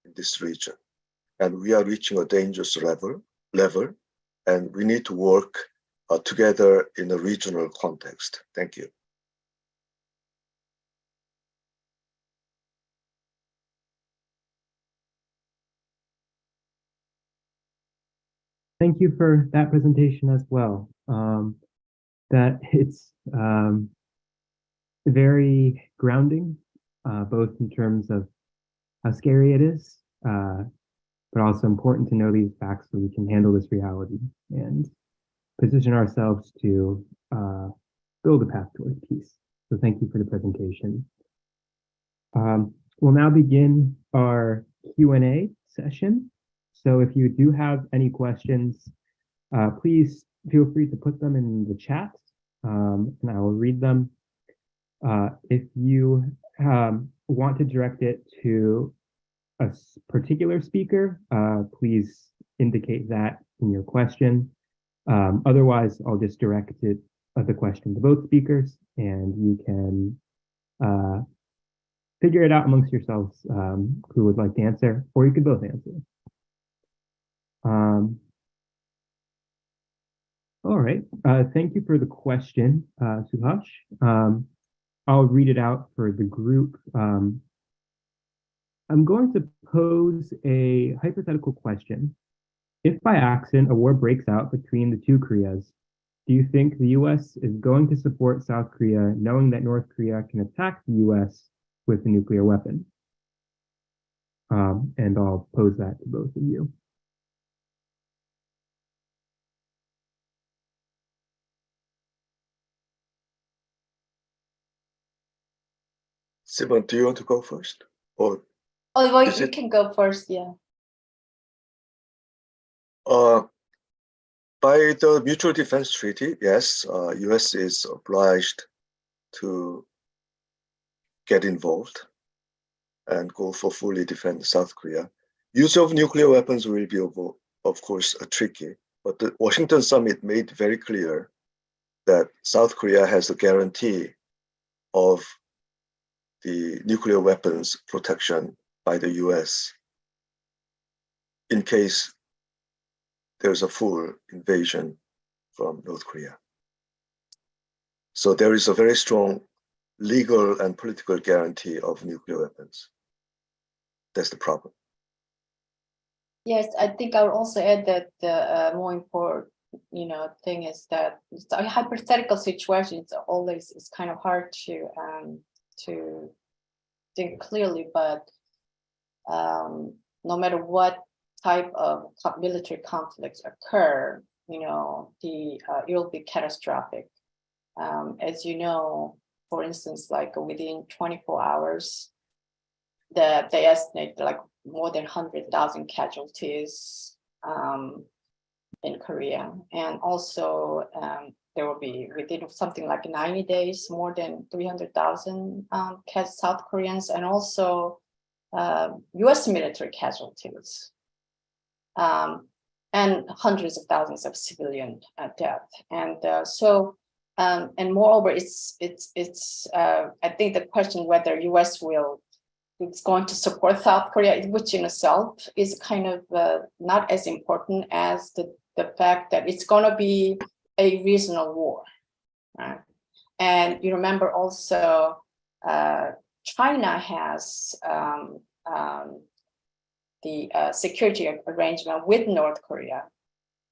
in this region. And we are reaching a dangerous level, and we need to work together in a regional context. Thank you. Thank you for that presentation as well. That it's very grounding, both in terms of how scary it is, but also important to know these facts so we can handle this reality and position ourselves to build a path towards peace. So thank you for the presentation. We'll now begin our Q&A session. So if you do have any questions, please feel free to put them in the chat, and I will read them. If you want to direct it to a particular speaker, please indicate that in your question. Otherwise, I'll just direct it the question to both speakers, and you can figure it out amongst yourselves who would like to answer, or you could both answer. All right, thank you for the question, Subhash. I'll read it out for the group. I'm going to pose a hypothetical question. If by accident a war breaks out between the two Koreas, do you think the US is going to support South Korea knowing that North Korea can attack the US with a nuclear weapon? And I'll pose that to both of you. Simon, do you want to go first? Or Oh, well, you can go first, yeah. By the Mutual Defense Treaty, yes, US is obliged to get involved and go for fully defend South Korea. Use of nuclear weapons will be, of course, tricky, but the Washington summit made very clear that South Korea has a guarantee of the nuclear weapons protection by the US in case there's a full invasion from North Korea. So there is a very strong legal and political guarantee of nuclear weapons. That's the problem. Yes, I think I would also add that the more important, thing is that it's a hypothetical situation. It's always kind of hard to think clearly, but no matter what type of military conflicts occur, it will be catastrophic. As you know, for instance, like within 24 hours, they estimate like more than 100,000 casualties in Korea. And also there will be within something like 90 days, more than 300,000 South Koreans, and also US military casualties. And hundreds of thousands of civilian death. And and moreover, it's I think the question whether US it's going to support South Korea, which in itself is kind of not as important as the fact that it's going to be a regional war. Right? And you remember also China has the security arrangement with North Korea.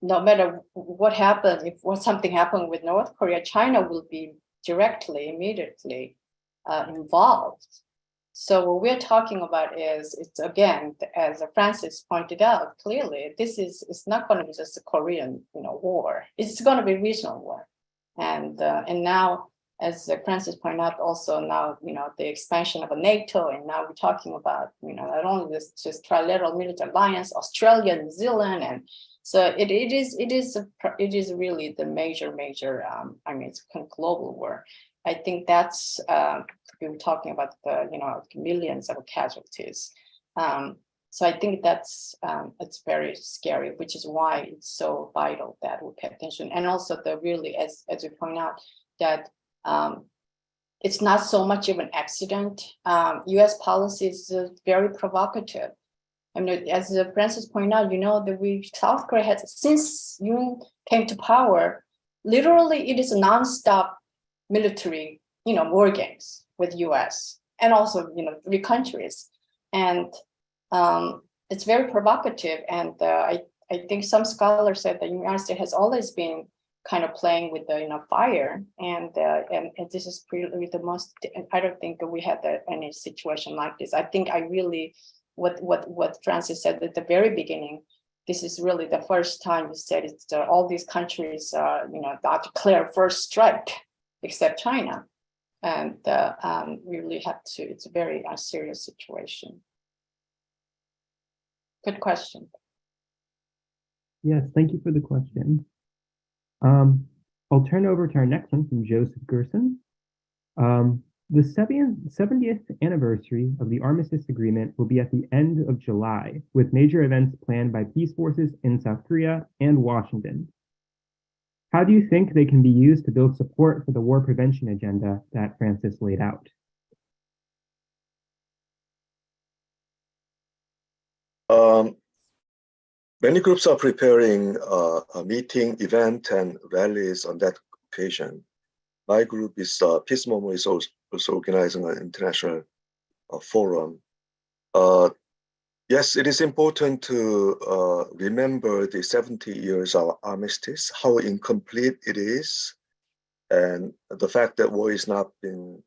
No matter what happens, if something happened with North Korea, China will be directly, immediately involved. So what we're talking about is, it's again, as Francis pointed out clearly, it's not going to be just a Korean, war. It's going to be a regional war, and now, as Francis pointed out, also now, the expansion of a NATO, and now we're talking about, not only this just trilateral military alliance, Australia, New Zealand, and so it is really the major. It's kind of global war. I think that's we were talking about the millions of casualties. So I think that's it's very scary, which is why it's so vital that we pay attention. And also the really, as we point out, that it's not so much of an accident. U.S. policy is very provocative. I mean, as Francis pointed out, that South Korea has, since Yoon came to power, literally it is a nonstop military, war games with U.S. and also, 3 countries, and it's very provocative. And I think some scholars said that the United States has always been kind of playing with the fire, and this is really the most. I don't think we had any situation like this. I think what Francis said at the very beginning. This is really the first time you said it's all these countries, declare first strike, except China, and we really have to. It's a very serious situation. Good question. Yes, thank you for the question. I'll turn over to our next one from Joseph Gerson. The 70th anniversary of the Armistice Agreement will be at the end of July, with major events planned by peace forces in South Korea and Washington. How do you think they can be used to build support for the war prevention agenda that Francis laid out? Many groups are preparing a meeting, event, and rallies on that occasion. My group is Peace Movement is also organizing an international forum. Yes, it is important to remember the 70 years of armistice, how incomplete it is, and the fact that war is not been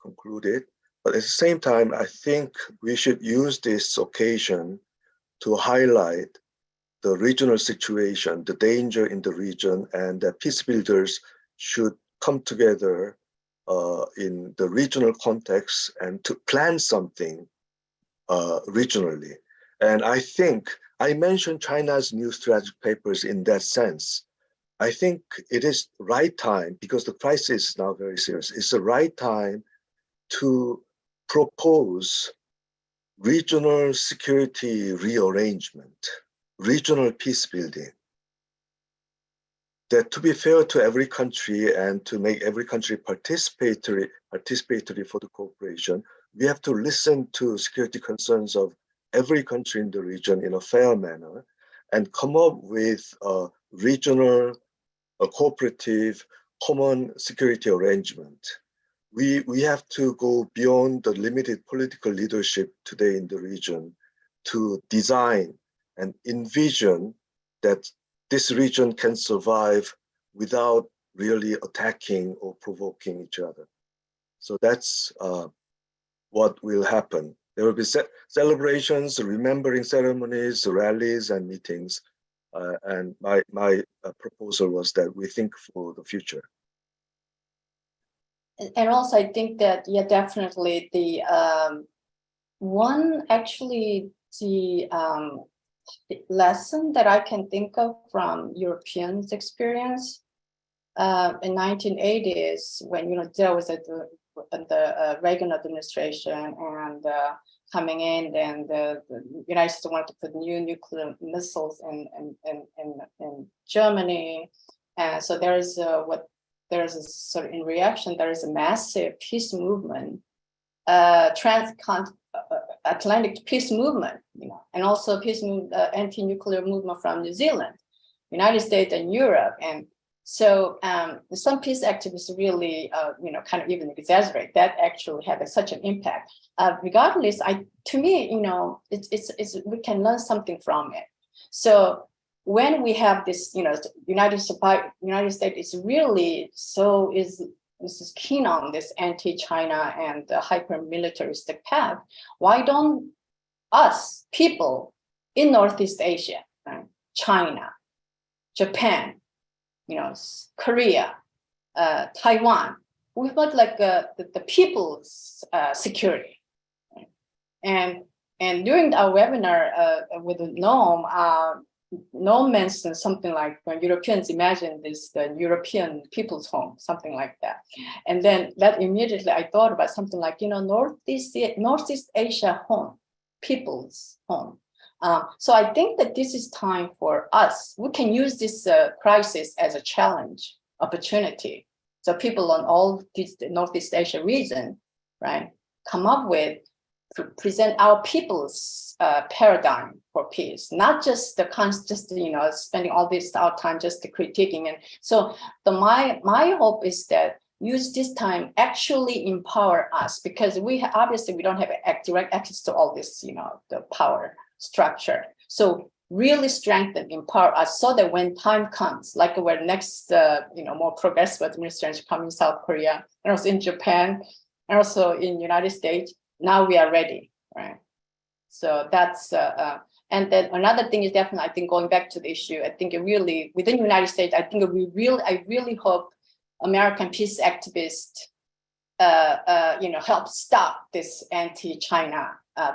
concluded. But at the same time, I think we should use this occasion to highlight the regional situation, the danger in the region, and that peace builders should come together in the regional context and to plan something regionally. And I think I mentioned China's new strategic papers in that sense. I think it is right time, because the crisis is now very serious, it's the right time to propose regional security rearrangement, regional peace building. That to be fair to every country and to make every country participatory for the cooperation, we have to listen to security concerns of every country in the region in a fair manner and come up with a regional, a cooperative, common security arrangement. We have to go beyond the limited political leadership today in the region to design and envision that this region can survive without really attacking or provoking each other. So that's what will happen. There will be celebrations, remembering ceremonies, rallies, and meetings. And my proposal was that we think for the future. And also, I think that, yeah, definitely the one actually the lesson that I can think of from Europeans' experience in 1980s, when there was the Reagan administration and coming in, and the United States wanted to put new nuclear missiles in Germany, and so there is a sort of in reaction, there is a massive peace movement, Atlantic peace movement, and also peace anti-nuclear movement from New Zealand, United States, and Europe. And so some peace activists really, kind of even exaggerate that actually had such an impact. Regardless, to me, it's we can learn something from it. So when we have this, United States is really is keen on this anti-China and the hyper-militaristic path. Why don't us people in Northeast Asia, right, China, Japan, Korea, Taiwan, we've got like the people's security, right? And during our webinar with Noam mentioned something like when Europeans imagine this, the European people's home, something like that. And then that immediately I thought about something like, Northeast Asia home, people's home. So I think that this is time for us. We can use this crisis as a challenge, opportunity. So people on all this Northeast Asia region, right, come up with, present our people's paradigm for peace, not just spending all this our time just critiquing. And so my hope is that use this time actually empower us, because obviously we don't have direct access to all this, the power structure. So really strengthen, empower us, so that when time comes, like where next, more progressive administration come in South Korea, and also in Japan, and also in United States, now we are ready, right? So that's, and then another thing is definitely, I think, going back to the issue, I think it really, within the United States, I think I really hope American peace activists help stop this anti-China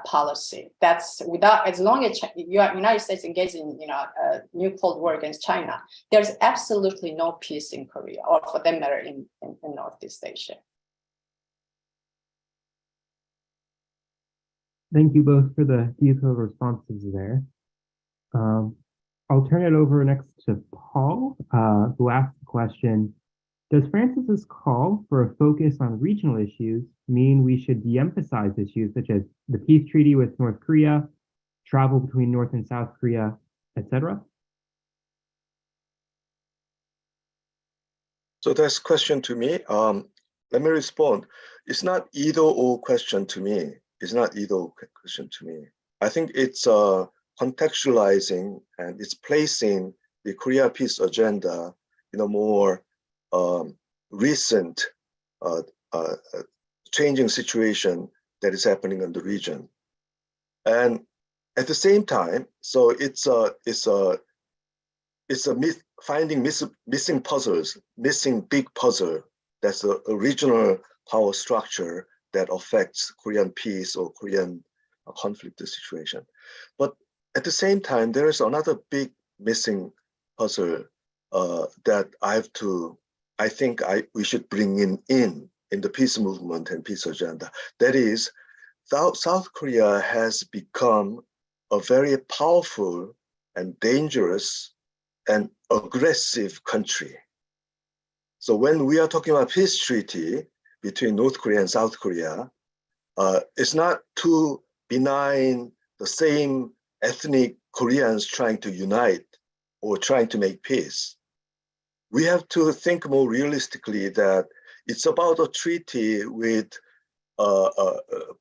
policy. That's without, as long as United States engages in a new Cold War against China, there's absolutely no peace in Korea, or for that matter in Northeast Asia. Thank you both for the detailed responses there. I'll turn it over next to Paul, who asked the question, does Francis's call for a focus on regional issues mean we should de-emphasize issues such as the peace treaty with North Korea, travel between North and South Korea, etc.? So that's a question to me. Let me respond. It's not either or question to me. It's not either or question to me. I think it's contextualizing and it's placing the Korea peace agenda in a more recent changing situation that is happening in the region. And at the same time, so it's finding missing puzzles, missing big puzzle. That's a regional power structure that affects Korean peace or Korean conflict situation. But at the same time, there is another big missing puzzle that I think we should bring in the peace movement and peace agenda. That is, South Korea has become a very powerful and dangerous and aggressive country. So when we are talking about peace treaty between North Korea and South Korea, it's not too benign, the same ethnic Koreans trying to unite or trying to make peace. We have to think more realistically that it's about a treaty with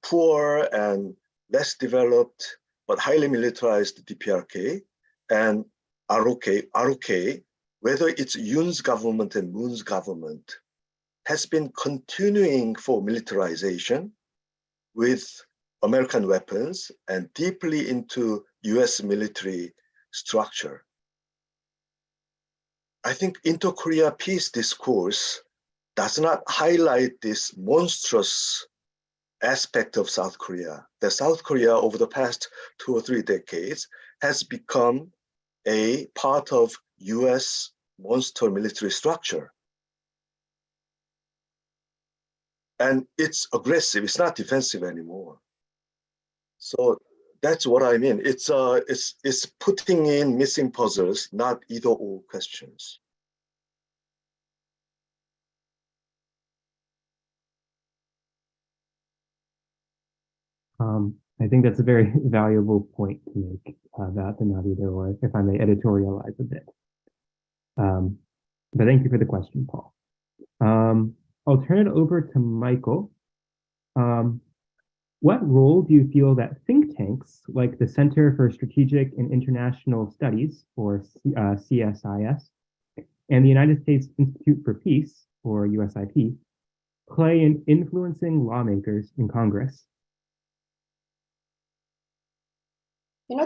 poor and less developed but highly militarized DPRK and ROK, whether it's Yoon's government and Moon's government, has been continuing for militarization with American weapons and deeply into US military structure. I think inter-Korea peace discourse does not highlight this monstrous aspect of South Korea. That South Korea over the past 2 or 3 decades has become a part of US monster military structure. And it's aggressive, it's not defensive anymore. So that's what I mean. It's putting in missing puzzles, not either or questions. I think that's a very valuable point to make, that the not either or, if I may editorialize a bit. But thank you for the question, Paul. I'll turn it over to Michael. What role do you feel that think tanks like the Center for Strategic and International Studies, or CSIS, and the United States Institute for Peace, or USIP, play in influencing lawmakers in Congress?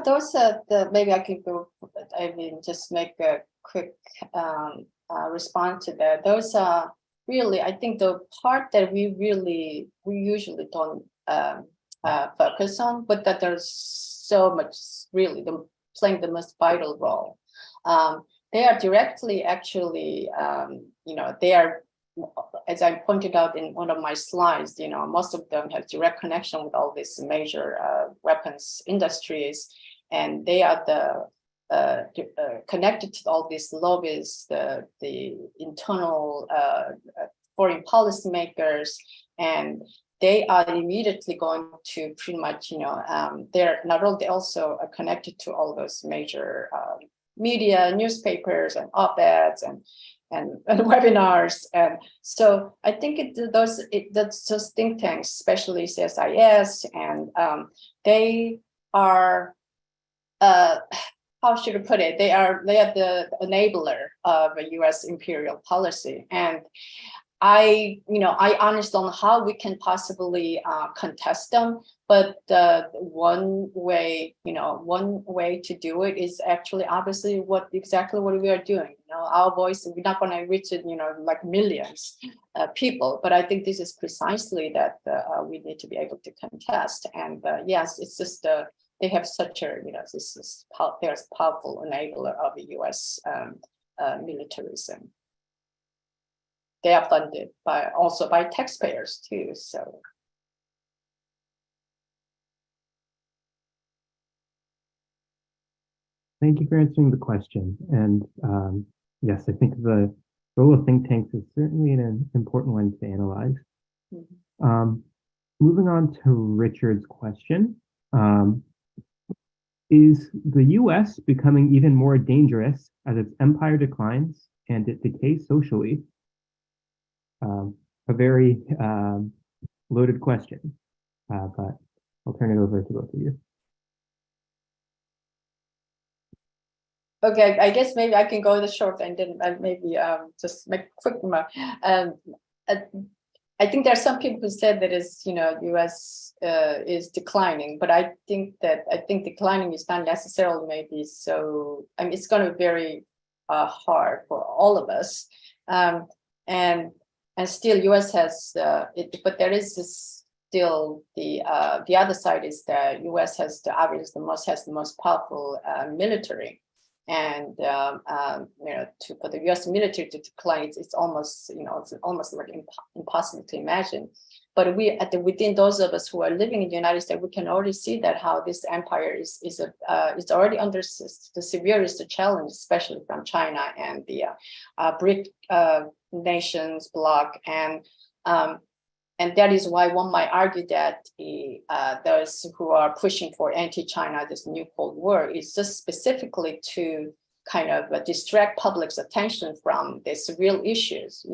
Those are maybe I can go, just make a quick response to that. Those are really, I think, the part that we usually don't focus on, but that there's so much really playing the most vital role. They are directly actually, they are, as I pointed out in one of my slides, most of them have direct connection with all these major weapons industries, and they are connected to all these lobbies, the internal foreign policy makers, and they are immediately going to pretty much, they're not only, they also are connected to all those major media, newspapers, and op-eds, and webinars. And so I think those think tanks, especially CSIS, and they are, how should I put it? They are the enabler of a U.S. imperial policy. And I honestly don't know how we can possibly contest them, but one way to do it is actually obviously exactly what we are doing. Our voice, we're not going to reach it, like millions of people, but I think this is precisely that we need to be able to contest. And yes, it's just they have such a, there's powerful enabler of the U.S. Militarism. They are funded also by taxpayers too. So thank you for answering the question. And yes, I think the role of think tanks is certainly an important one to analyze. Moving on to Richard's question. Is the US becoming even more dangerous as its empire declines and it decays socially? A very loaded question, but I'll turn it over to both of you. okay, I guess maybe I can go the short and then maybe just make a quick remark. I think there are some people who said that U.S. Is declining, but I think declining is not necessarily maybe so. I mean, it's going to be very hard for all of us, and still U.S. has but there is still the other side is that U.S. has the most powerful military. And for the U.S. military to decline, it's almost like impossible to imagine. But within those of us who are living in the United States, we can already see that how this empire is already under the severest challenge, especially from China and the BRIC nations bloc, and that is why one might argue that those who are pushing for anti-China, this new Cold War, is just specifically to kind of distract public's attention from these real issues.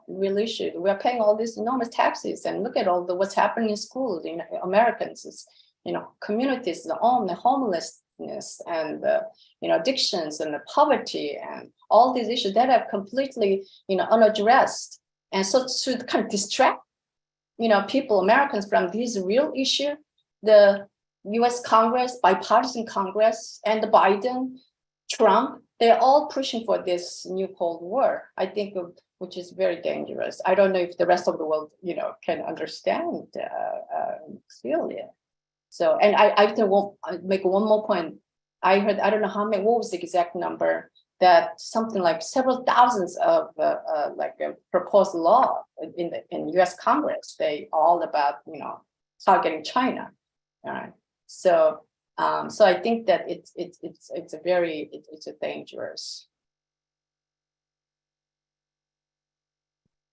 Real issues. We are paying all these enormous taxes, and look at all what's happening in schools. Americans, communities, the homelessness, and addictions, and the poverty, and all these issues that are completely unaddressed, and so to kind of distract people, Americans, from these real issue, the U.S. Congress, bipartisan Congress, and the Biden, Trump, they're all pushing for this new Cold War. I think, which is very dangerous. I don't know if the rest of the world, can understand clearly. So, and I will make one more point. I heard, I don't know what was the exact number, that something like several thousands of proposed law in U.S. Congress, they all about targeting China. All right. So I think that it's a dangerous.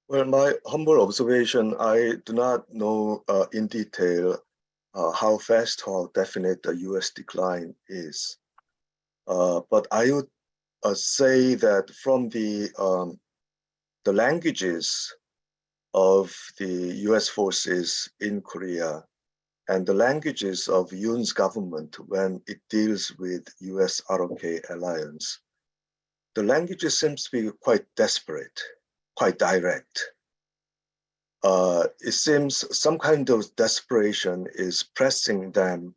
Well, my humble observation, I do not know in detail how fast or definite the U.S. decline is, but I would say that from the languages of the U.S. forces in Korea and the languages of Yoon's government when it deals with U.S. ROK alliance, the languages seems to be quite desperate, quite direct. It seems some kind of desperation is pressing them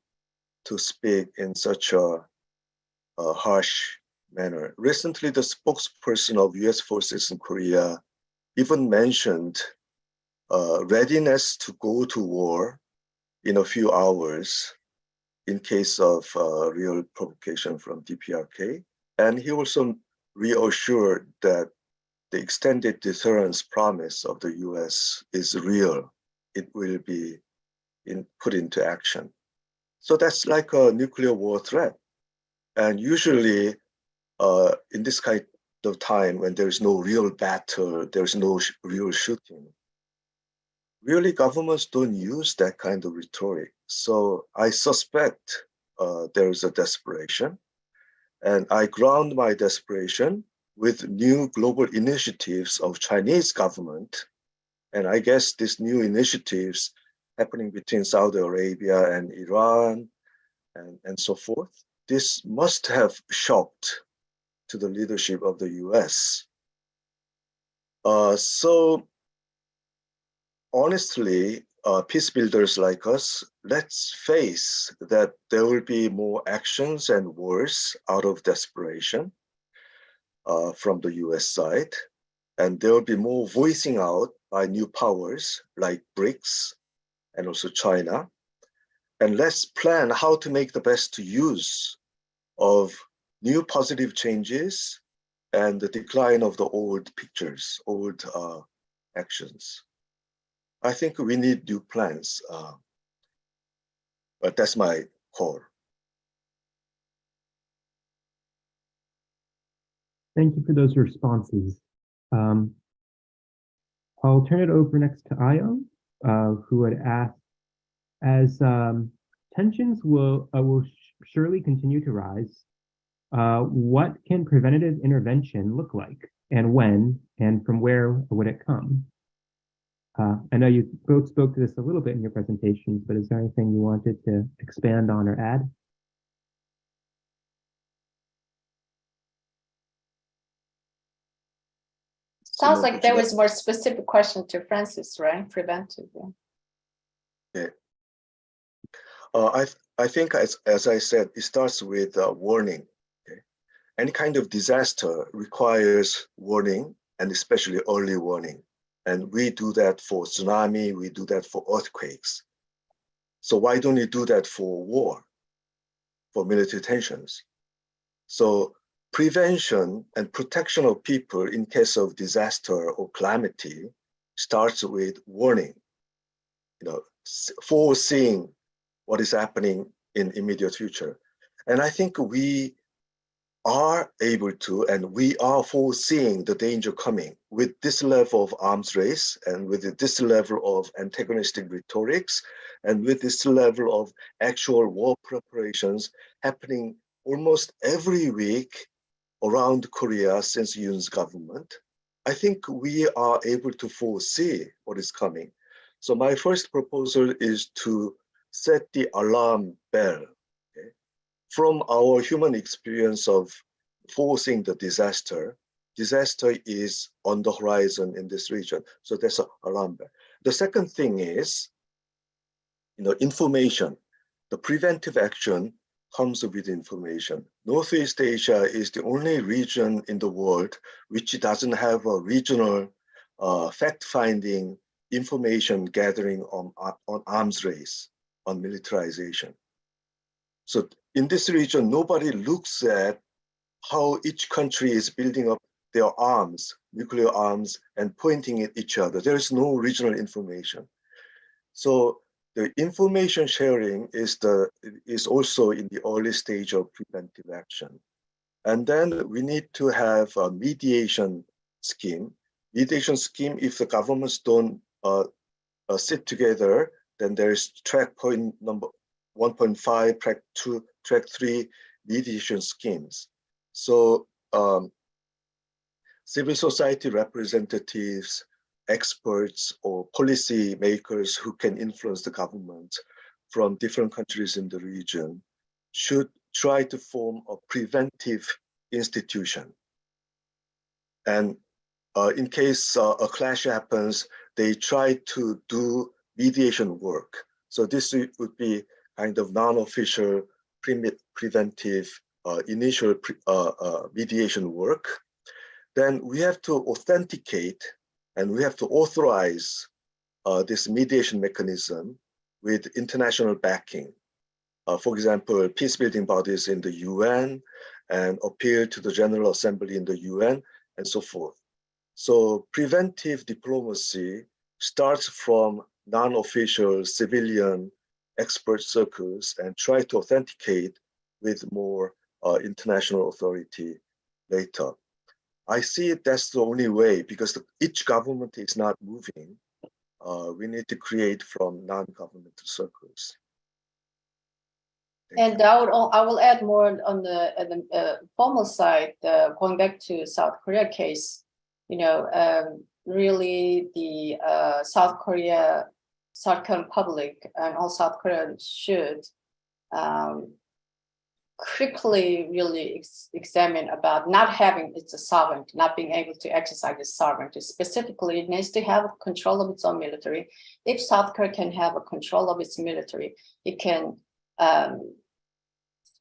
to speak in such a harsh manner. Recently, the spokesperson of U.S. forces in Korea even mentioned readiness to go to war in a few hours in case of real provocation from DPRK. And he also reassured that the extended deterrence promise of the U.S. is real. It will be put into action. So that's like a nuclear war threat. And usually, in this kind of time when there is no real battle, there's no real shooting, really governments don't use that kind of rhetoric. So I suspect there is a desperation, and I ground my desperation with new global initiatives of Chinese government. And I guess these new initiatives happening between Saudi Arabia and Iran and so forth, this must have shocked to the leadership of the US. So honestly, peace builders like us, let's face that there will be more actions and wars out of desperation from the US side. And there will be more voicing out by new powers like BRICS and also China. And let's plan how to make the best use of new positive changes and the decline of the old pictures, old actions. I think we need new plans, but that's my call. Thank you for those responses. I'll turn it over next to Ayo, who had asked, as tensions will surely continue to rise, what can preventative intervention look like, and when, and from where would it come? I know you both spoke to this a little bit in your presentations, but is there anything you wanted to expand on or add? Sounds like there was more specific question to Francis, right? Preventive. Yeah. I think, as I said, it starts with warning. Okay? Any kind of disaster requires warning, and especially early warning. And we do that for tsunami, we do that for earthquakes. So why don't we do that for war, for military tensions? So prevention and protection of people in case of disaster or calamity starts with warning, foreseeing what is happening in immediate future. And I think we are able to, and we are foreseeing the danger coming with this level of arms race and with this level of antagonistic rhetorics and with this level of actual war preparations happening almost every week around Korea since Yoon's government. I think we are able to foresee what is coming. So my first proposal is to set the alarm bell. Okay? From our human experience of foreseeing the disaster is on the horizon in this region. So there's an alarm bell. The second thing is, information. The preventive action comes with information. Northeast Asia is the only region in the world which doesn't have a regional fact-finding information gathering on arms race, on militarization. So in this region, nobody looks at how each country is building up their arms, nuclear arms, and pointing at each other. There is no regional information. So the information sharing is also in the early stage of preventive action. And then we need to have a mediation scheme. Mediation scheme, if the governments don't sit together, then there is track point number 1.5, track 2, track 3 mediation schemes. So civil society representatives, experts, or policy makers who can influence the government from different countries in the region should try to form a preventive institution. And in case a clash happens, they try to do mediation work. So this would be kind of non-official preventive initial mediation work. Then we have to authenticate and we have to authorize this mediation mechanism with international backing. For example, peace-building bodies in the UN and appeal to the General Assembly in the UN and so forth. So preventive diplomacy starts from non-official civilian expert circles and try to authenticate with more international authority later. I see it that's the only way because each government is not moving. We need to create from non-governmental circles. And I will add more on the formal side, going back to South Korea case. Really the South Korean public and all South Koreans should critically really examine about not having its sovereignty, not being able to exercise its sovereignty. Specifically, it needs to have control of its own military. If South Korea can have a control of its military, it can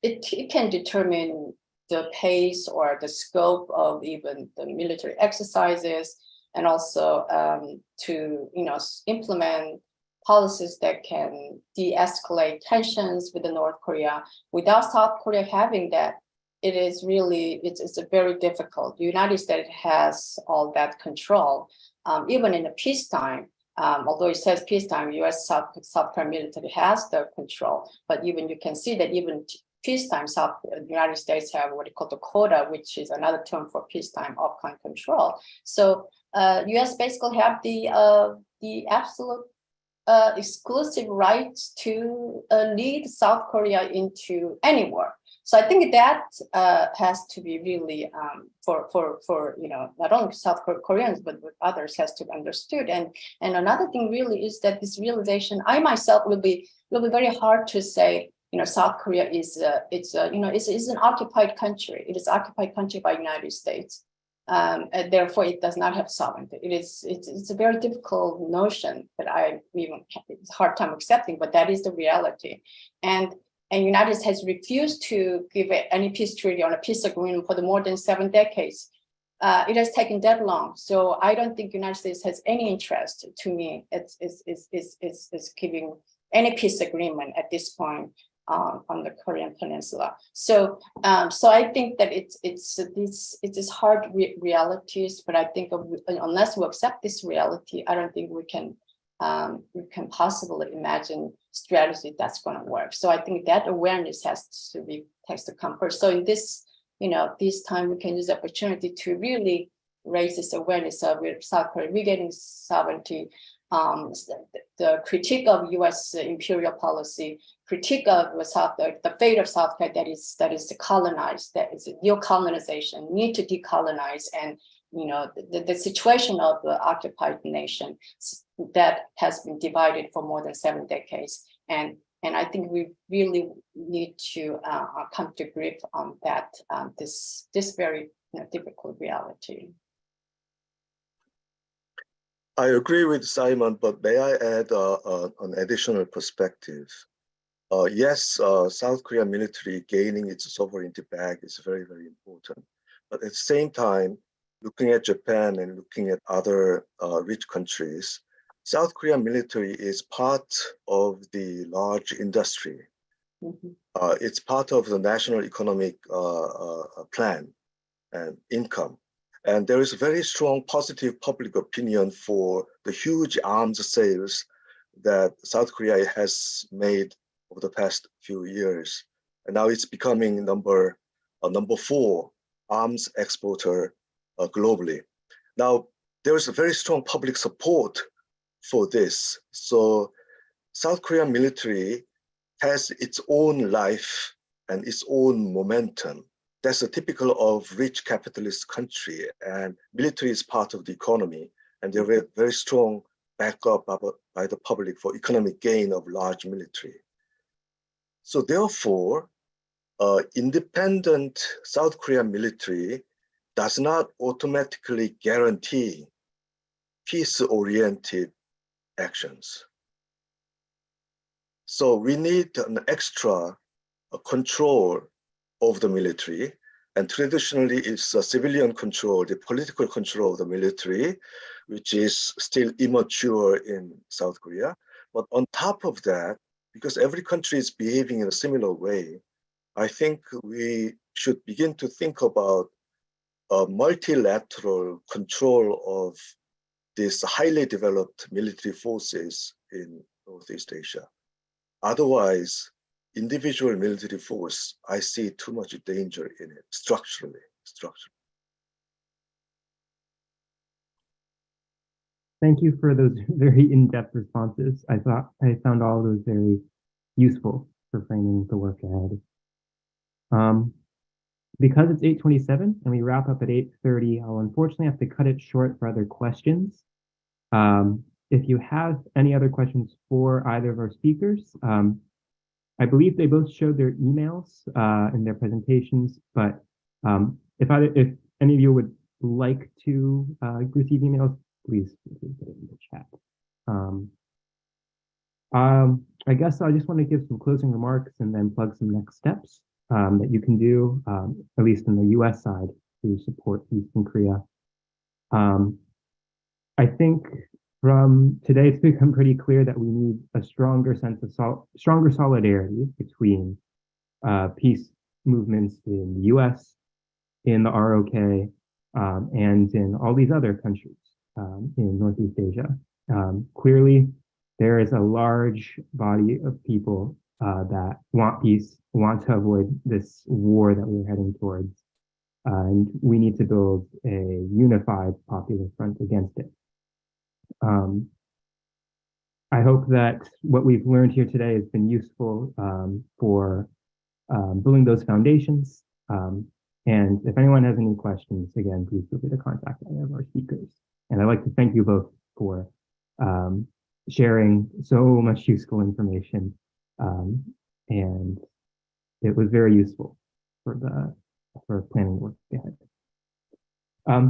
it can determine the pace or the scope of even the military exercises, and also to implement policies that can de-escalate tensions with the North Korea. Without South Korea having that, it's a very difficult. The United States has all that control, even in the peacetime. Although it says peacetime, U.S. South Korean military has the control, but even you can see that even peacetime, the United States have what they call the quota, which is another term for peacetime off-con control. So U.S. basically have the absolute exclusive rights to lead South Korea into any war. So I think that has to be really for not only South Koreans but with others has to be understood. And another thing really is that this realization, I myself will be very hard to say. South Korea is it's an occupied country. It is occupied country by the United States. And therefore, it does not have sovereignty. It's a very difficult notion that I even it's a hard time accepting, but that is the reality. And United States has refused to give any peace treaty or a peace agreement for more than 7 decades. It has taken that long, so I don't think United States has any interest. To me, it's giving any peace agreement at this point on the Korean Peninsula. So I think that it is hard realities, but I think unless we accept this reality, I don't think we can possibly imagine strategy that's going to work. So I think that awareness has to come first. So in this time, we can use the opportunity to really raise this awareness of South Korea regaining sovereignty. The critique of U.S. imperial policy, critique of the fate of South Korea that is colonized, that is neo-colonization, need to decolonize, and the situation of the occupied nation that has been divided for more than 7 decades, and I think we really need to come to grips on that this very difficult reality. I agree with Simon, but may I add an additional perspective? Yes, South Korean military gaining its sovereignty back is very, very important. But at the same time, looking at Japan and looking at other rich countries, South Korean military is part of the large industry. Mm-hmm. It's part of the national economic plan and income. And there is a very strong positive public opinion for the huge arms sales that South Korea has made over the past few years. And now it's becoming number 4 arms exporter globally. Now, there is a very strong public support for this. So South Korean military has its own life and its own momentum. That's a typical of rich capitalist country, and military is part of the economy, and they're very, very strong backup by the public for economic gain of large military. So therefore, independent South Korean military does not automatically guarantee peace-oriented actions. So we need an extra control of the military, and traditionally it's a civilian control, the political control of the military, which is still immature in South Korea. But on top of that, because every country is behaving in a similar way, I think we should begin to think about a multilateral control of these highly developed military forces in Northeast Asia. Otherwise, individual military force, I see too much danger in it structurally. Thank you for those very in-depth responses. I found all of those very useful for framing the work ahead. Because it's 8:27 and we wrap up at 8:30, I'll unfortunately have to cut it short for other questions. If you have any other questions for either of our speakers, I believe they both showed their emails in their presentations, but if any of you would like to receive emails, please put it in the chat. I guess I just want to give some closing remarks and then plug some next steps that you can do, at least in the US side, to support Eastern Korea. I think from today, it's become pretty clear that we need a stronger sense of stronger solidarity between peace movements in the US, in the ROK, and in all these other countries in Northeast Asia. Clearly, there is a large body of people that want peace, want to avoid this war that we're heading towards. And we need to build a unified popular front against it. I hope that what we've learned here today has been useful for building those foundations. And if anyone has any questions, again, please feel free to contact any of our speakers. And I'd like to thank you both for sharing so much useful information. And it was very useful for planning the work ahead.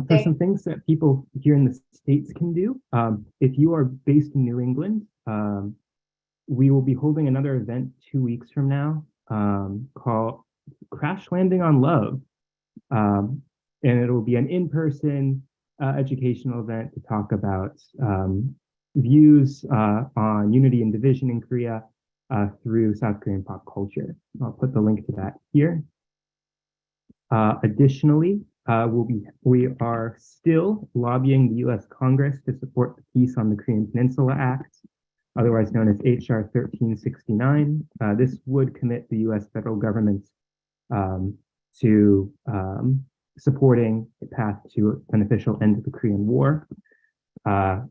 For some things that people here in the States can do, if you are based in New England, we will be holding another event 2 weeks from now called Crash Landing on Love. And it'll be an in-person educational event to talk about views on unity and division in Korea through South Korean pop culture. I'll put the link to that here. Additionally, we are still lobbying the US Congress to support the Peace on the Korean Peninsula Act, otherwise known as HR 1369. This would commit the US federal government to supporting a path to an official end to the Korean War,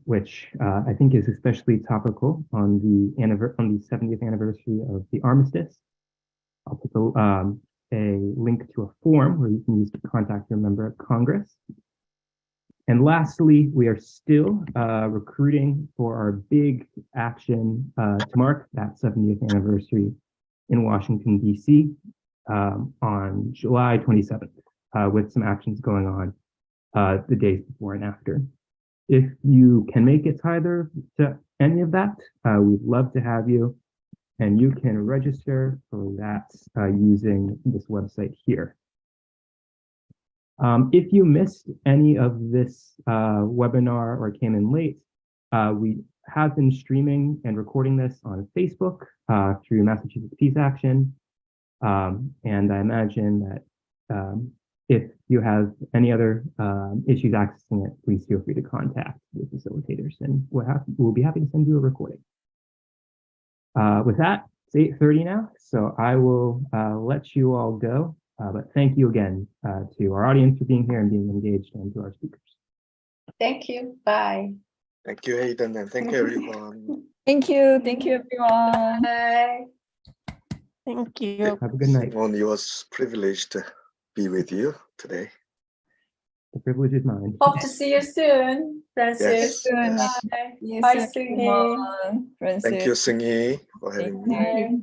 which I think is especially topical on the 70th anniversary of the armistice. I'll put a link to a form where you can use to contact your member of Congress. And lastly, we are still recruiting for our big action to mark that 70th anniversary in Washington, D.C. On July 27th, with some actions going on the days before and after. If you can make it to any of that, we'd love to have you. And you can register for that using this website here. If you missed any of this webinar or came in late, we have been streaming and recording this on Facebook through Massachusetts Peace Action. And I imagine that if you have any other issues accessing it, please feel free to contact the facilitators and we'll be happy to send you a recording. With that, it's 8:30 now, so I will let you all go. But thank you again to our audience for being here and being engaged, and to our speakers. Thank you. Bye. Thank you, Hayden, and thank you, everyone. Thank you. Thank you, everyone. Bye. Thank you. Have a good night. Simone, it was privileged to be with you today. The privilege is mine. Hope to see you soon, Francis. Yes. Bye. Yes, Bye, everyone. Sunghi. Francis. Thank you, Seung-hee, for having me. Bye.